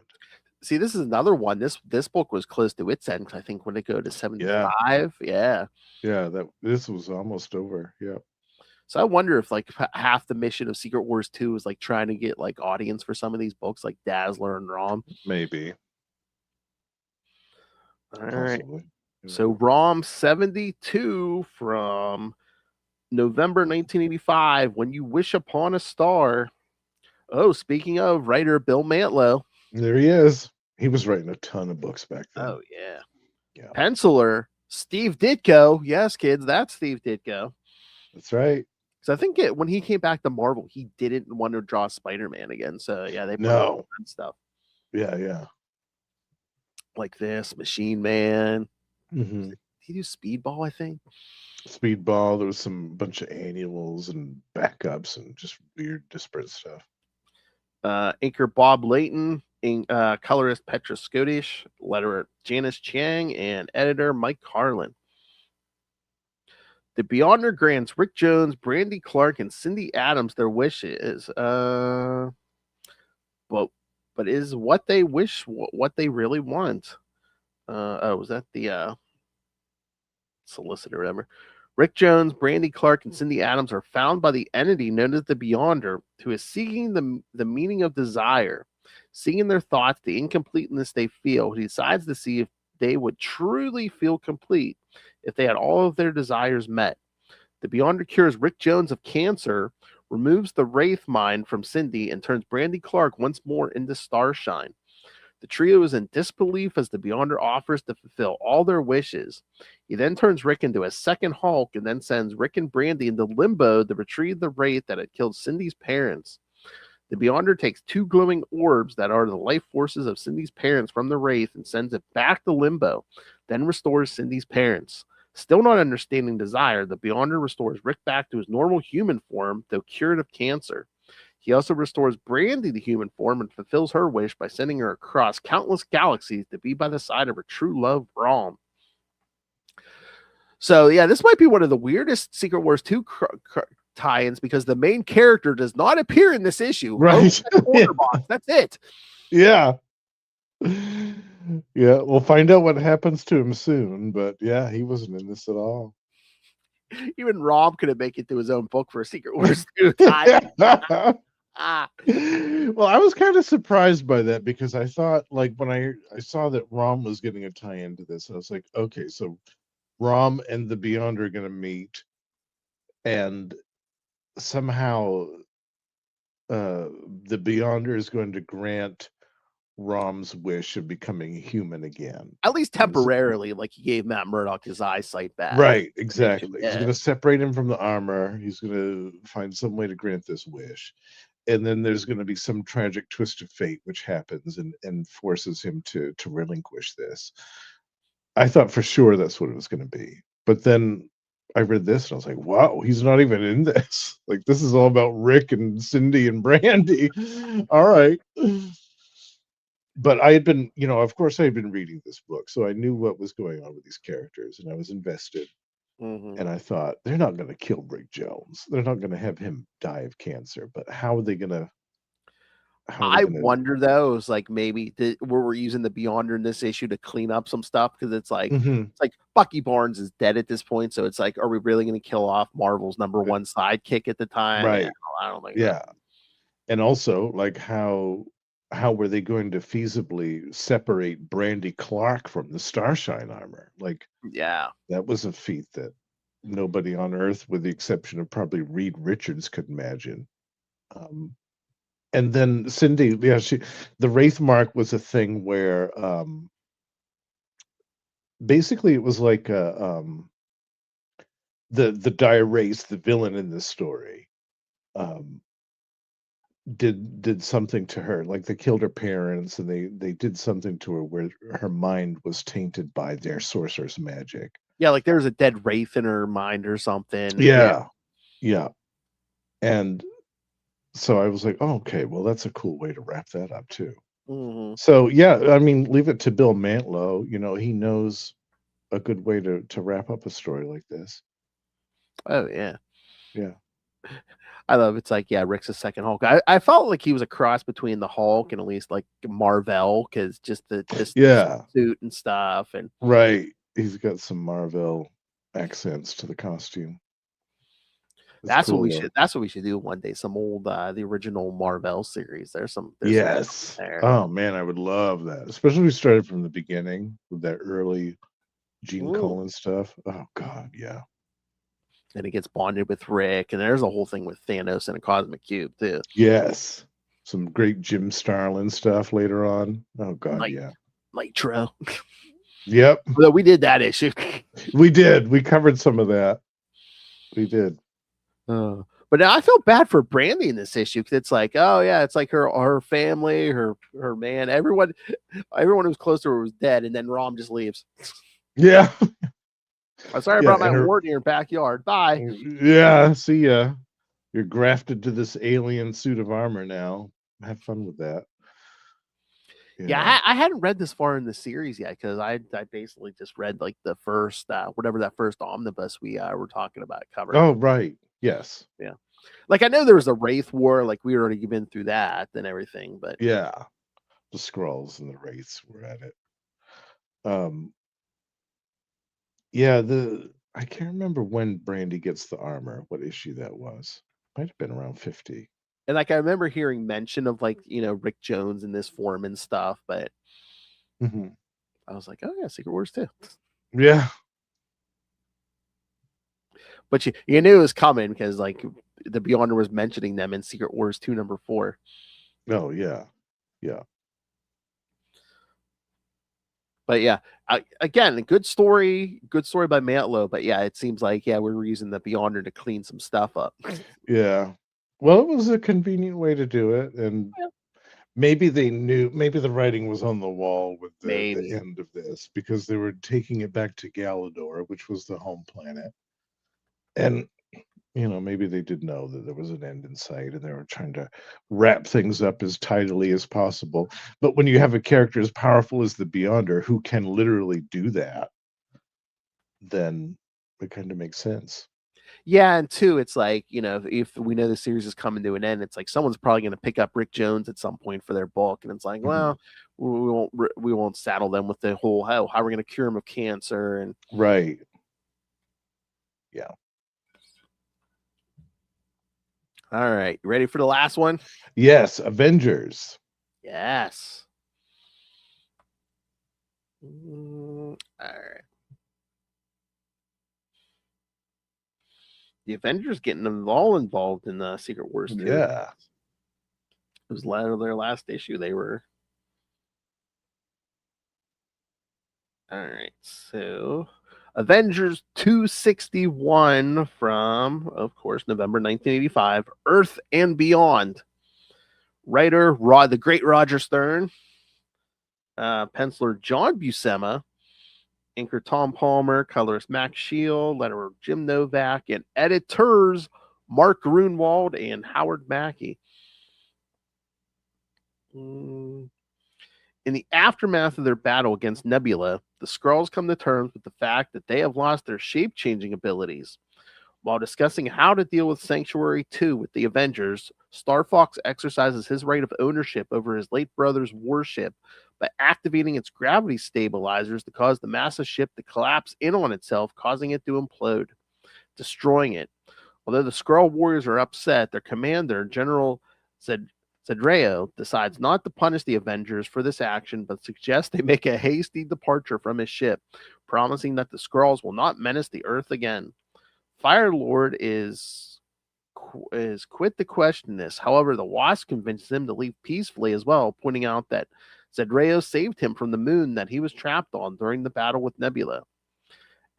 See, this is another one. This book was close to its end, I think, when it go to 75. Yeah. This was almost over. Yeah. So I wonder if like half the mission of Secret Wars 2 is like trying to get like audience for some of these books, like Dazzler and ROM. Maybe. All right. So ROM 72 from November 1985, When You Wish Upon a Star. Oh, speaking of, writer Bill Mantlo. There he is. He was writing a ton of books back then. Oh, yeah. Penciler, Steve Ditko. Yes, kids, that's Steve Ditko. That's right. So I think when he came back to Marvel, he didn't want to draw Spider-Man again. So yeah, they put stuff. Yeah. Like this, Machine Man. Mm-hmm. Did he do Speedball, I think? Speedball, there was some bunch of annuals and backups and just weird disparate stuff. Inker Bob Layton, colorist Petra Scottish, letterer Janice Chiang, and editor Mike Carlin. The Beyonder grants Rick Jones, Brandy Clark, and Cindy Adams their wishes. But is what they wish what they really want? Was that the solicitor or whatever? Rick Jones, Brandy Clark, and Cindy Adams are found by the entity known as the Beyonder, who is seeking the meaning of desire. Seeing in their thoughts the incompleteness they feel, he decides to see if they would truly feel complete if they had all of their desires met. The Beyonder cures Rick Jones of cancer, removes the Wraith mind from Cindy, and turns Brandy Clark once more into Starshine. The trio is in disbelief as the Beyonder offers to fulfill all their wishes. He then turns Rick into a second Hulk and then sends Rick and Brandy into Limbo to retrieve the Wraith that had killed Cindy's parents. The Beyonder takes two glowing orbs that are the life forces of Cindy's parents from the Wraith and sends it back to Limbo, then restores Cindy's parents. Still not understanding desire, the Beyonder restores Rick back to his normal human form, though cured of cancer. He also restores Brandy to human form and fulfills her wish by sending her across countless galaxies to be by the side of her true love, ROM. So, yeah, this might be one of the weirdest Secret Wars 2 tie-ins because the main character does not appear in this issue. Right. Box. That's it. Yeah. Yeah, we'll find out what happens to him soon, but yeah, he wasn't in this at all. Even Rob couldn't make it to his own book for a Secret Wars 2 tie-in. Well, I was kind of surprised by that because I thought, like, when I saw that Rom was getting a tie-in to this, I was like, okay, so Rom and the Beyond are going to meet, and somehow the Beyonder is going to grant Rom's wish of becoming human again. At least temporarily, like he gave Matt Murdock his eyesight back. Right, exactly. He's going to separate him from the armor. He's going to find some way to grant this wish. And then there's going to be some tragic twist of fate which happens and forces him to relinquish this. I thought for sure that's what it was going to be. But then I read this and I was like, wow, he's not even in this. Like, this is all about Rick and Cindy and Brandy. All right. but I had been, of course, I had been reading this book, so I knew what was going on with these characters, and I was invested. Hmm. And I thought, they're not going to kill Rick Jones. They're not going to have him die of cancer. But how are they going to? How are they I going to? wonder though, is like maybe where we're using the Beyonder in this issue to clean up some stuff because Mhm. it's like Bucky Barnes is dead at this point, so it's like, are we really going to kill off Marvel's number one sidekick at the time? Yeah, Right. I don't think so. Yeah. And also, like, how were they going to feasibly separate Brandy Clark from the Starshine armor? Like, Yeah, that was a feat that nobody on Earth, with the exception of probably Reed Richards, could imagine. Um, and then Cindy, yeah, the Wraith Mark was a thing where basically it was like the Dire Wraiths, the villain in this story, um, did something to her. Like, they killed her parents, and they did something to her where her mind was tainted by their sorcerer's magic. yeah, like there's a dead wraith in her mind or something. Yeah. Yeah, yeah. And so I was like, oh, okay, well, that's a cool way to wrap that up too. Hmm. So yeah, I mean, leave it to Bill Mantlo. He knows a good way to wrap up a story like this. Oh yeah. Yeah. I love it's like, yeah, Rick's a second Hulk. I felt like he was a cross between the Hulk and at least like Marvel, because just the Yeah. suit and stuff. And Right. He's got some Marvel accents to the costume. It's cool though. that's what we should do one day. Some old the original Marvel series. There's some Yes. there. Oh man, I would love that. Especially if we started from the beginning with that early Gene Ooh. Colan stuff. Oh god, yeah. And it gets bonded with Rick, and there's a whole thing with Thanos and a cosmic cube too. Yes. Some great Jim Starlin stuff later on. Oh god, Night yeah. Nitro. Yep. Although we did that issue. We did. We covered some of that. We did. But now I feel bad for Brandy in this issue because it's like, oh yeah, it's like her family, her man, everyone who's close to her was dead, and then Rom just leaves. Yeah. I'm sorry I Yeah, brought my and her wart in your backyard. Bye. yeah, see ya. You're grafted to this alien suit of armor now. Have fun with that. Yeah, Yeah. I hadn't read this far in the series yet because I basically just read like the first whatever that first omnibus we were talking about covered. Oh, right. Yes. Yeah, like I know there was a Wraith War, like we already been through that and everything, but Yeah. The Skrulls and the Wraiths were at it. Um, yeah, I can't remember when Brandy gets the armor, what issue that was. Might have been around 50. and like I remember hearing mention of like Rick Jones in this form and stuff, but Mhm. I was like, oh yeah, Secret Wars too. Yeah. But you knew it was coming because like the Beyonder was mentioning them in Secret Wars 2 number 4. Oh, yeah. Yeah. But yeah, again, a good story by Mantlo. But yeah, it seems like we were using the Beyonder to clean some stuff up. Yeah. Well, it was a convenient way to do it, and Yeah, maybe they knew, maybe the writing was on the wall with the maybe. end of this because they were taking it back to Galador, which was the home planet. And maybe they did know that there was an end in sight and they were trying to wrap things up as tidily as possible. But when you have a character as powerful as the Beyonder who can literally do that, then it kind of makes sense. Yeah, and two, it's like if we know the series is coming to an end, it's like someone's probably going to pick up Rick Jones at some point for their book, and it's like, Mhm. well, we won't saddle them with the whole how we're going to cure him of cancer and Right. Yeah. all right, you ready for the last one? Yes. Avengers. Yes. All right. The Avengers getting them all involved in the Secret Wars too. Yeah. It was their last issue. They were all right. So, Avengers 261 from, of course, November 1985. Earth and Beyond. Writer the great Roger Stern. Penciler John Buscema. Inker Tom Palmer. Colorist Max Shield. Letterer Jim Novak. And editors Mark Grunwald and Howard Mackey. In the aftermath of their battle against Nebula, the Skrulls come to terms with the fact that they have lost their shape-changing abilities. While discussing how to deal with Sanctuary 2 with the Avengers, Star Fox exercises his right of ownership over his late brother's warship by activating its gravity stabilizers to cause the massive ship to collapse in on itself, causing it to implode, destroying it. Although the Skrull warriors are upset, their commander, General Zedreo, decides not to punish the Avengers for this action, but suggests they make a hasty departure from his ship, promising that the Skrulls will not menace the Earth again. Firelord is quit to question this. However, the Wasp convinces him to leave peacefully as well, pointing out that Zedreo saved him from the moon that he was trapped on during the battle with Nebula.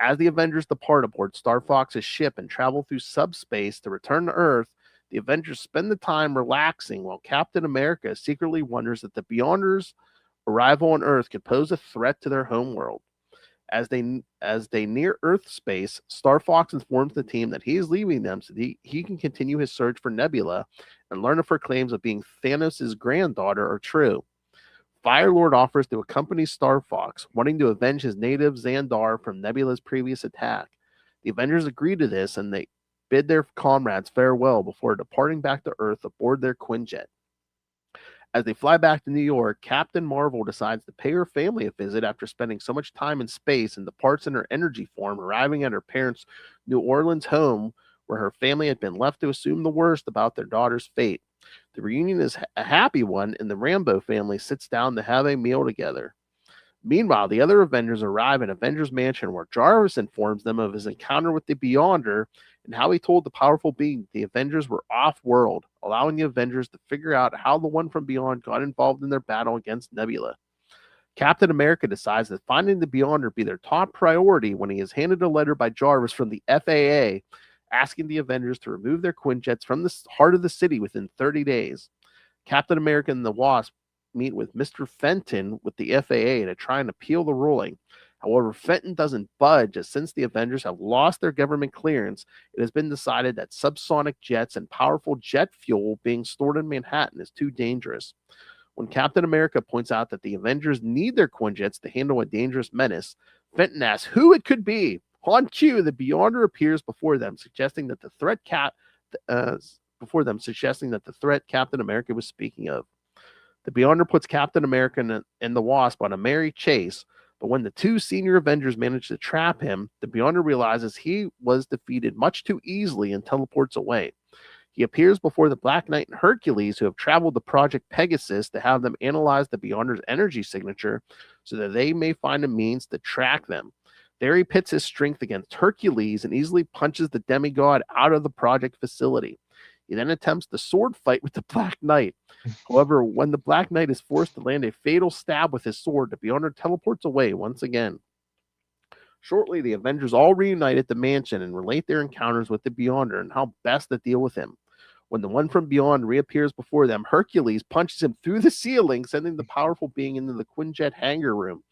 As the Avengers depart aboard Star Fox's ship and travel through subspace to return to Earth, the Avengers spend the time relaxing while Captain America secretly wonders that the Beyonders' arrival on Earth could pose a threat to their homeworld. As they near Earth space, Star Fox informs the team that he is leaving them so he can continue his search for Nebula and learn if her claims of being Thanos' granddaughter are true. Firelord offers to accompany Star Fox, wanting to avenge his native Xandar from Nebula's previous attack. The Avengers agree to this and they bid their comrades farewell before departing back to Earth aboard their Quinjet. As they fly back to New York, Captain Marvel decides to pay her family a visit after spending so much time in space and departs in her energy form, arriving at her parents' New Orleans home where her family had been left to assume the worst about their daughter's fate. The reunion is a happy one, and the Rambo family sits down to have a meal together. Meanwhile, the other Avengers arrive at Avengers Mansion where Jarvis informs them of his encounter with the Beyonder and how he told the powerful being the Avengers were off-world, allowing the Avengers to figure out how the one from Beyond got involved in their battle against Nebula. Captain America decides that finding the Beyonder be their top priority when he is handed a letter by Jarvis from the FAA asking the Avengers to remove their Quinjets from the heart of the city within 30 days. Captain America and the Wasp meet with Mr. Fenton with the FAA to try and appeal the ruling. However, Fenton doesn't budge, as since the Avengers have lost their government clearance, it has been decided that subsonic jets and powerful jet fuel being stored in Manhattan is too dangerous. When Captain America points out that the Avengers need their Quinjets to handle a dangerous menace, Fenton asks who it could be. On cue, the Beyonder appears before them, suggesting that the threat Captain America was speaking of. The Beyonder puts Captain America and the Wasp on a merry chase, but when the two senior Avengers manage to trap him, the Beyonder realizes he was defeated much too easily and teleports away. He appears before the Black Knight and Hercules, who have traveled to Project Pegasus to have them analyze the Beyonder's energy signature so that they may find a means to track them. There he pits his strength against Hercules and easily punches the demigod out of the project facility. He then attempts the sword fight with the Black Knight. However, when the Black Knight is forced to land a fatal stab with his sword, the Beyonder teleports away once again. Shortly, the Avengers all reunite at the mansion and relate their encounters with the Beyonder and how best to deal with him. When the one from beyond reappears before them, Hercules punches him through the ceiling, sending the powerful being into the Quinjet hangar room.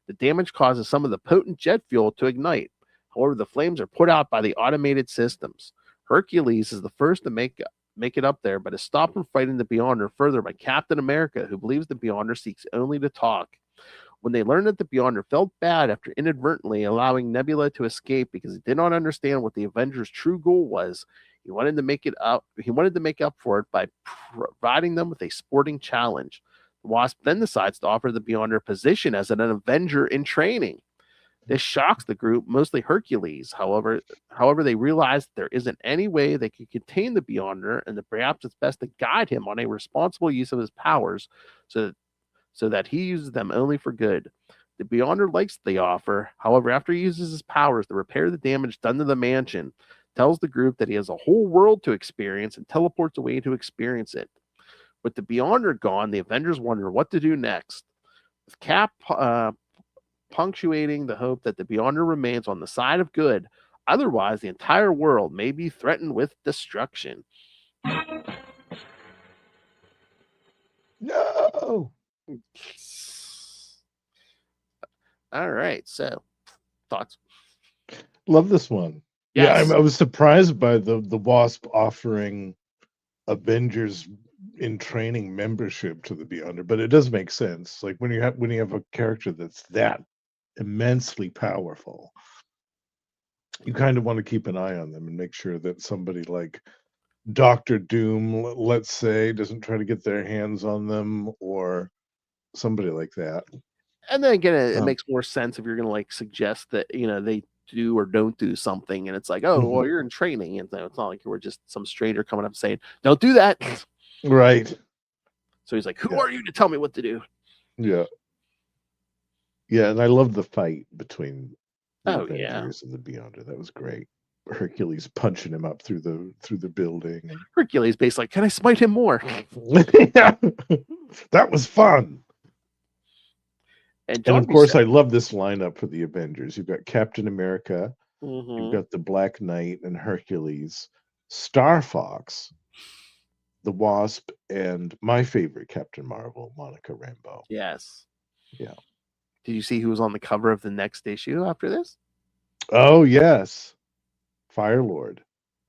The damage causes some of the potent jet fuel to ignite. However, the flames are put out by the automated systems. Hercules is the first to make it up there, but is stopped from fighting the Beyonder further by Captain America, who believes the Beyonder seeks only to talk. When they learn that the Beyonder felt bad after inadvertently allowing Nebula to escape because he did not understand what the Avengers' true goal was, he wanted to make up for it by providing them with a sporting challenge. The Wasp then decides to offer the Beyonder a position as an Avenger in training. This shocks the group, mostly Hercules. However, they realize that there isn't any way they could contain the Beyonder, and that perhaps it's best to guide him on a responsible use of his powers, so that he uses them only for good. The Beyonder likes the offer. However, after he uses his powers to repair the damage done to the mansion, tells the group that he has a whole world to experience and teleports away to experience it. With the Beyonder gone, the Avengers wonder what to do next. With Cap punctuating the hope that the Beyonder remains on the side of good, otherwise the entire world may be threatened with destruction. No. All right, so thoughts? Love this one. Yes. Yeah, I was surprised by the Wasp offering Avengers in training membership to the Beyonder, but it does make sense. Like when you have a character that's that immensely powerful, you kind of want to keep an eye on them and make sure that somebody like Doctor Doom, let's say, doesn't try to get their hands on them, or somebody like that. And then again, it Um, makes more sense if you're going to like suggest that they do or don't do something, and it's like, oh, well, mhm. you're in training, and so it's not like you were just some stranger coming up saying, "Don't do that." Right. So he's like, "Who Yeah. are you to tell me what to do?" Yeah. Yeah, and I love the fight between the Oh yeah, Avengers and the Beyonder. That was great. Hercules punching him up through the building. And Hercules basically, can I smite him more? yeah. That was fun. And And John of course, Buscema. I love this lineup for the Avengers. You've got Captain America, you've Mm-hmm. got the Black Knight and Hercules, Star Fox, the Wasp, and my favorite Captain Marvel, Monica Rambeau. Yes. Yeah. Did you see who was on the cover of the next issue after this? Oh yes, Firelord.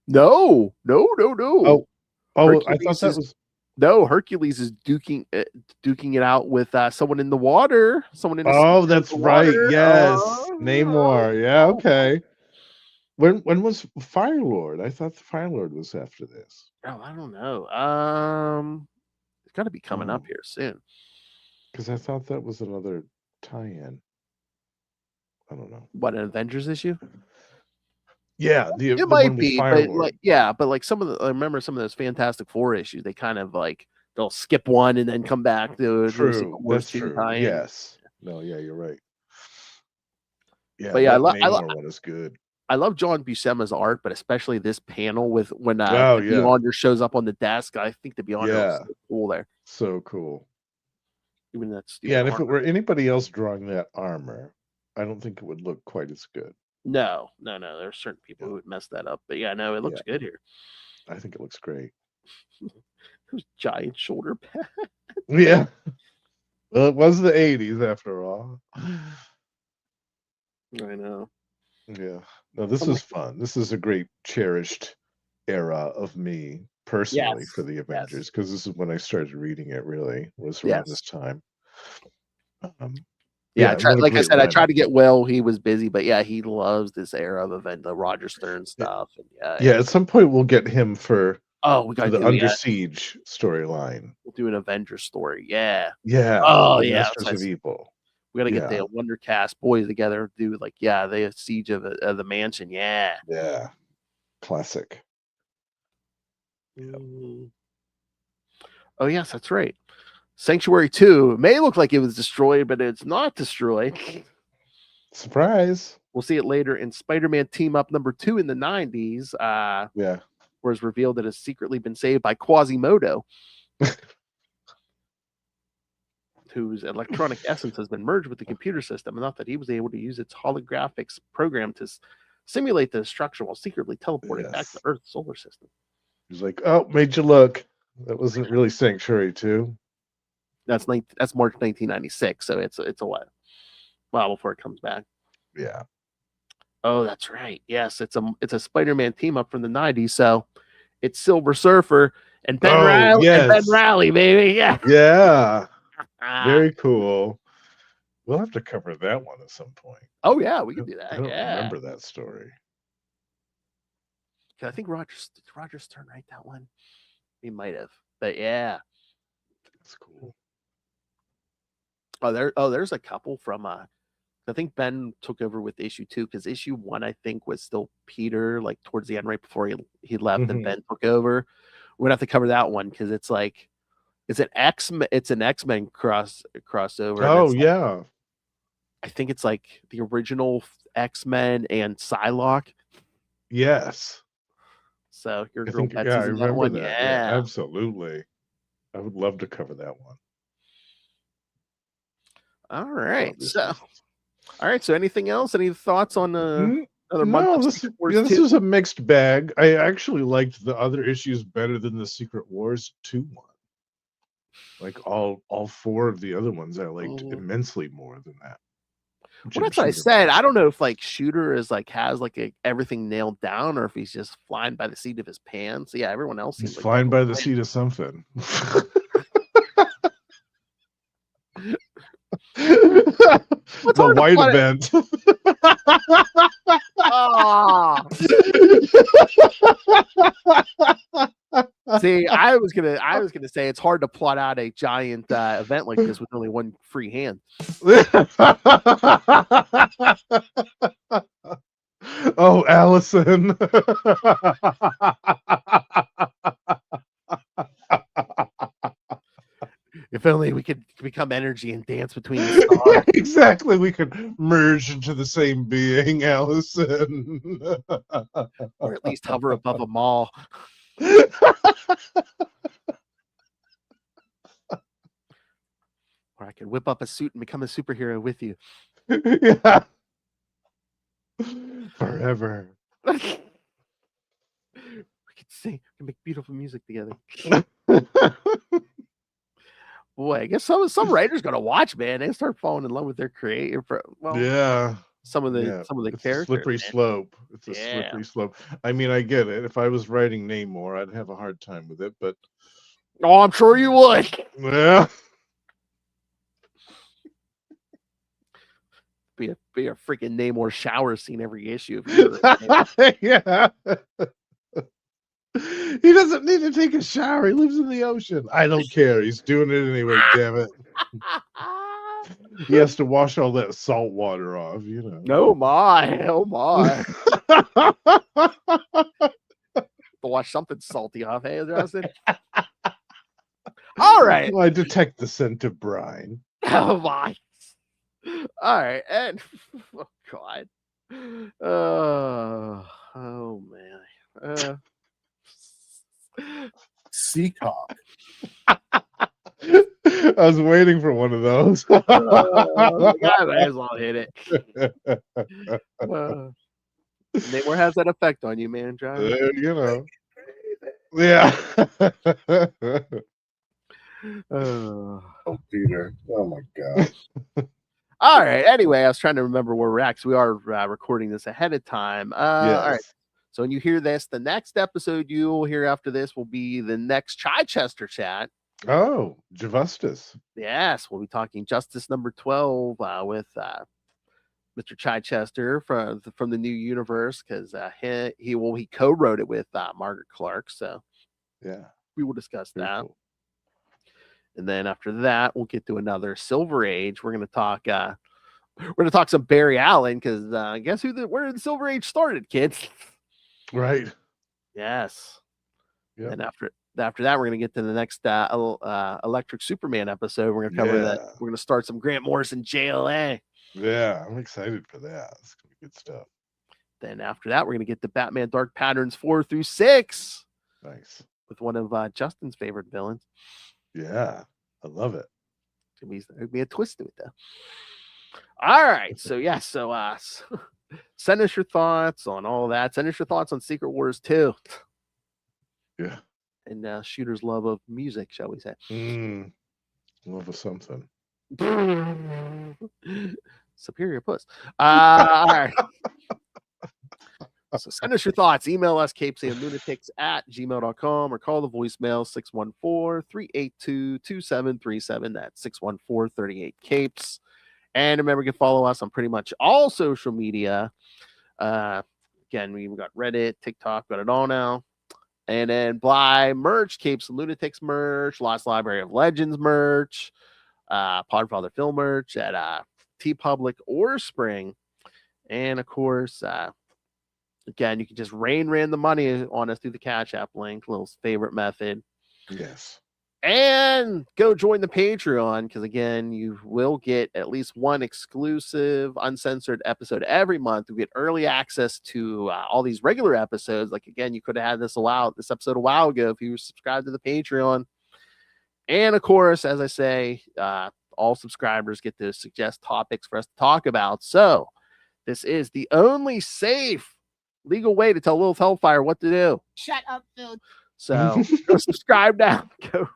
No, no, no, no. Oh, oh, I thought Hercules that is was. no. Hercules is duking it out with someone in the water. Someone in a suit Oh, in that's the right. water. Yes, Namor. Yeah, okay. When was Firelord? I thought the Firelord was after this. Oh, I don't know. It's got to be coming up Oh, here soon. because I thought that was another tie-in. I don't know. What, an Avengers issue? Yeah, It the one might with be, but like, Firelord. yeah, but like some of the, I remember some of those Fantastic Four issues. They kind of like they'll skip one and then come back to the True. Secret Wars That's 2 true. tie-in. Yes. No, yeah, you're right. Yeah, But yeah, that Namor one is good. I love John Buscema's art, but especially this panel with when Oh, the yeah. Beyonder shows up on the desk. I think the Beyonder looks Yeah. so cool there, So cool. even that Yeah, stupid and if it armor. were anybody else drawing that armor, I don't think it would look quite as good. No, no, no. There's certain people Yeah. who would mess that up, but yeah, no, it looks Yeah. good here. I think it looks great. Those giant shoulder pads. Yeah. Well, it was the 80s after all. I know. Yeah. No, this I'm is like, fun. This is a great cherished era of me personally for yes, the yes, Avengers, because this is when I started reading it, really, was around this yes. time. Um, Yeah, yeah, and what a like I great said, I tried lineup. to get Will. He was busy, but yeah, he loves this era of event, the Roger Stern Y- stuff, and yeah, Yeah, yeah. at some point we'll get him for Oh, we gotta the do Under Siege storyline. we'll do an Avengers story. Yeah. Yeah, Oh the yeah, Masters of Evil. we gotta get Yeah, the Wonder Cast boys together. Do like the siege of the mansion. Yeah. yeah, classic. Yep. Mm. Oh yes, that's right. Sanctuary 2 may look like it was destroyed, but it's not destroyed. Surprise. We'll see it later in Spider-Man Team Up number 2 in the 90s, Yeah. where it's revealed that it's secretly been saved by Quasimodo, whose electronic essence has been merged with the computer system, enough that he was able to use its holographics program to simulate the destruction while secretly teleporting back to Yes. Earth's solar system. He's like, oh, made you look. That wasn't really Sanctuary 2. That's March 1996, so it's a while before it comes back. Yeah. Oh, that's right. Yes, it's a Spider-Man team up from the 90s, so it's Silver Surfer and Oh, Ben yes. Riley, baby. Yeah. Yeah. Very cool. We'll have to cover that one at some point. Oh yeah, we I can do I that. don't Yeah. remember that story. I think Roger Stern write that one? He might have. But yeah. That's cool. There's a couple from I think Ben took over with issue 2 because issue 1 I think was still Peter, like towards the end, right before he left, and Mhm. Ben took over. We're gonna have to cover that one because it's like it's an X-Men crossover, and Oh, it's like, yeah. I think it's like the original X-Men and Psylocke. Yes. So your I girl think, yeah, I Betsy's in that remember one. that. Yeah, Yeah. absolutely. I would love to cover that one. All right. Obviously. So anything else? Any thoughts on another month No, of this Secret Wars yeah, this 2? was a mixed bag. I actually liked the other issues better than the Secret Wars 2 one. Like all four of the other ones I liked Mhm. immensely more than that. Well, that's what I said. I don't know if like Shooter is like has like everything nailed down, or if he's just flying by the seat of his pants. Yeah, everyone else seems He's like flying by the seat of something. The white event. Oh. See, I was gonna say it's hard to plot out a giant event like this with only one free hand. Oh, Allison. If only we could become energy and dance between the stars. Exactly, we could merge into the same being, Allison. Or at least hover above a mall. Or I could whip up a suit and become a superhero with you. Yeah. Forever. We could sing, we can make beautiful music together. Boy, I guess some writers gotta watch, man. They start falling in love with their creator. Well, yeah. Some of the It's characters. a slippery slope. It's a Yeah. slippery slope. I mean, I get it. If I was writing Namor, I'd have a hard time with it, but Oh, I'm sure you would. yeah. Be a freaking Namor shower scene every issue. Yeah. He doesn't need to take a shower. He lives in the ocean. I don't care. He's doing it anyway, damn it. He has to wash all that salt water off, you know. Oh my. To wash something salty off, hey, Justin? All right. Well, I detect the scent of brine. Oh my. All right. And oh God. Oh man. Seacock. I was waiting for one of those. I might as well hit it. Namor has that effect on you, man, John. You know. Yeah. Oh, Peter. Oh, my God. All right. Anyway, I was trying to remember where we're at because we are recording this ahead of time. Yes. All right. So when you hear this, the next episode you will hear after this will be the next Chichester chat. Oh, Javustus. Yes, we'll be talking Justice number 12 with Mr. Chichester from the new universe because he co-wrote it with Margaret Clark. So yeah, we will discuss very that. cool. And then after that, we'll get to another Silver Age. We're going to talk some Barry Allen because guess where the Silver Age started, kids. Right. Yes. Yep. And after that, we're going to get to the next Electric Superman episode. We're going to cover that. We're going to start some Grant Morrison JLA. Yeah, I'm excited for that. It's going to be good stuff. Then after that, we're going to get to Batman Dark Patterns 4 through 6. Nice. With one of Justin's favorite villains. Yeah, I love it. There'd be a twist to it, though. All right. So, yeah. So, send us your thoughts on all that. Send us your thoughts on Secret Wars 2. Yeah. And Shooter's love of music, shall we say. Love of something. Superior puss. All right. So send us your thoughts. Email us CapesandLunatics@gmail.com or call the voicemail 614-382-2737. That's 614-38-CAPES. And remember, you can follow us on pretty much all social media. Again, we've got Reddit, TikTok, got it all now. And then buy merch, Capes and Lunatics merch, Lost Library of Legends merch, Podfather Film merch at TeePublic or Spring. And of course, again, you can just rain the money on us through the Cash App link, little favorite method. Yes. And go join the Patreon because, again, you will get at least one exclusive, uncensored episode every month. You get early access to all these regular episodes. Like, again, you could have had this episode a while ago if you were subscribed to the Patreon. And, of course, as I say, all subscribers get to suggest topics for us to talk about. So this is the only safe legal way to tell Lilith Hellfire what to do. Shut up, Phil. So go subscribe now. Go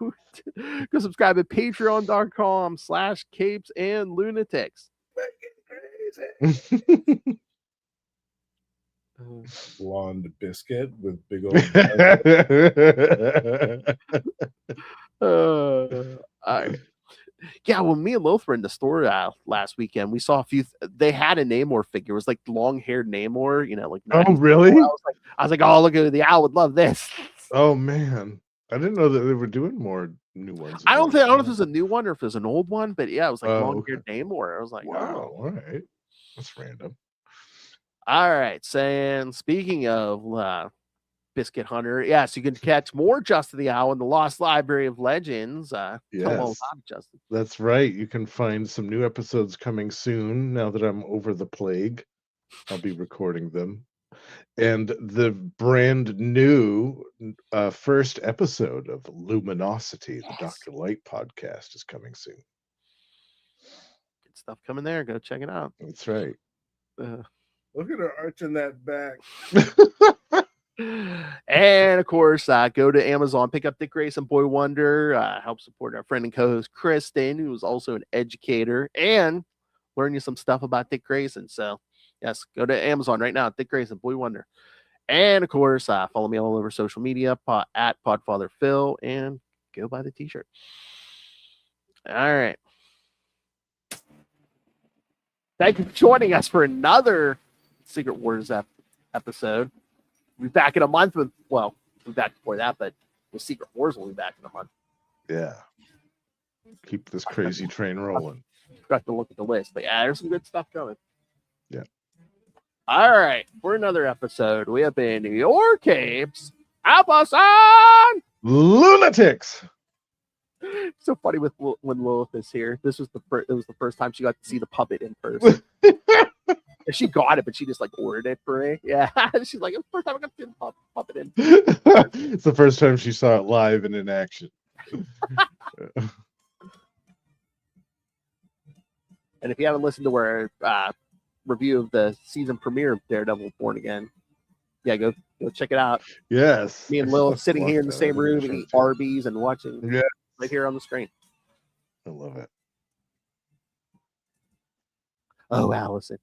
subscribe at patreon.com/capesandlunatics. crazy. Blonde biscuit with big old. All right. Yeah, when me and Loth were in the store last weekend, we saw a few. They had a Namor figure. It was like long-haired Namor, like 90s. Oh, really? I was like, oh, look at the owl would love this. Oh man, I didn't know that they were doing more new ones. I don't know if there's a new one or if there's an old one, but yeah, it was like long-haired Namor. I was like, wow, all right, that's random. All right, saying speaking of Biscuit Hunter, yes, you can catch more Justin the Owl in the Lost Library of Legends. Yes, Justin. That's right. You can find some new episodes coming soon. Now that I'm over the plague, I'll be recording them. And the brand new first episode of Luminosity, the Dr. Light podcast, is coming soon. Good stuff coming there. Go check it out. That's right. Look at her arching that back. And of course, go to Amazon, pick up Dick Grayson Boy Wonder, help support our friend and co-host Kristen, who is also an educator, and learn you some stuff about Dick Grayson. So, yes, go to Amazon right now, Dick Grayson Boy Wonder. And of course, follow me all over social media at PodfatherPhil, and go buy the t-shirt. All right. Thank you for joining us for another Secret Wars episode. We'll be back in a month with, we'll be back before that, but with Secret Wars, we'll be back in a month. Yeah. Keep this crazy train rolling. Forgot to look at the list, but yeah, there's some good stuff coming. Yeah. All right. For another episode, we have been your Capes, CapesandLunatics. It's so funny when Lilith is here. This was it was the first time she got to see the puppet in person. She got it, but she just like ordered it for me. Yeah, she's like, it's the first time I got to see the puppet in. It's the first time she saw it live and in action. And if you haven't listened to our review of the season premiere of Daredevil Born Again, yeah, go check it out. Yes, me and Lilith sitting here in the same room eating Arby's and watching right here on the screen. I love it. Oh, Allison.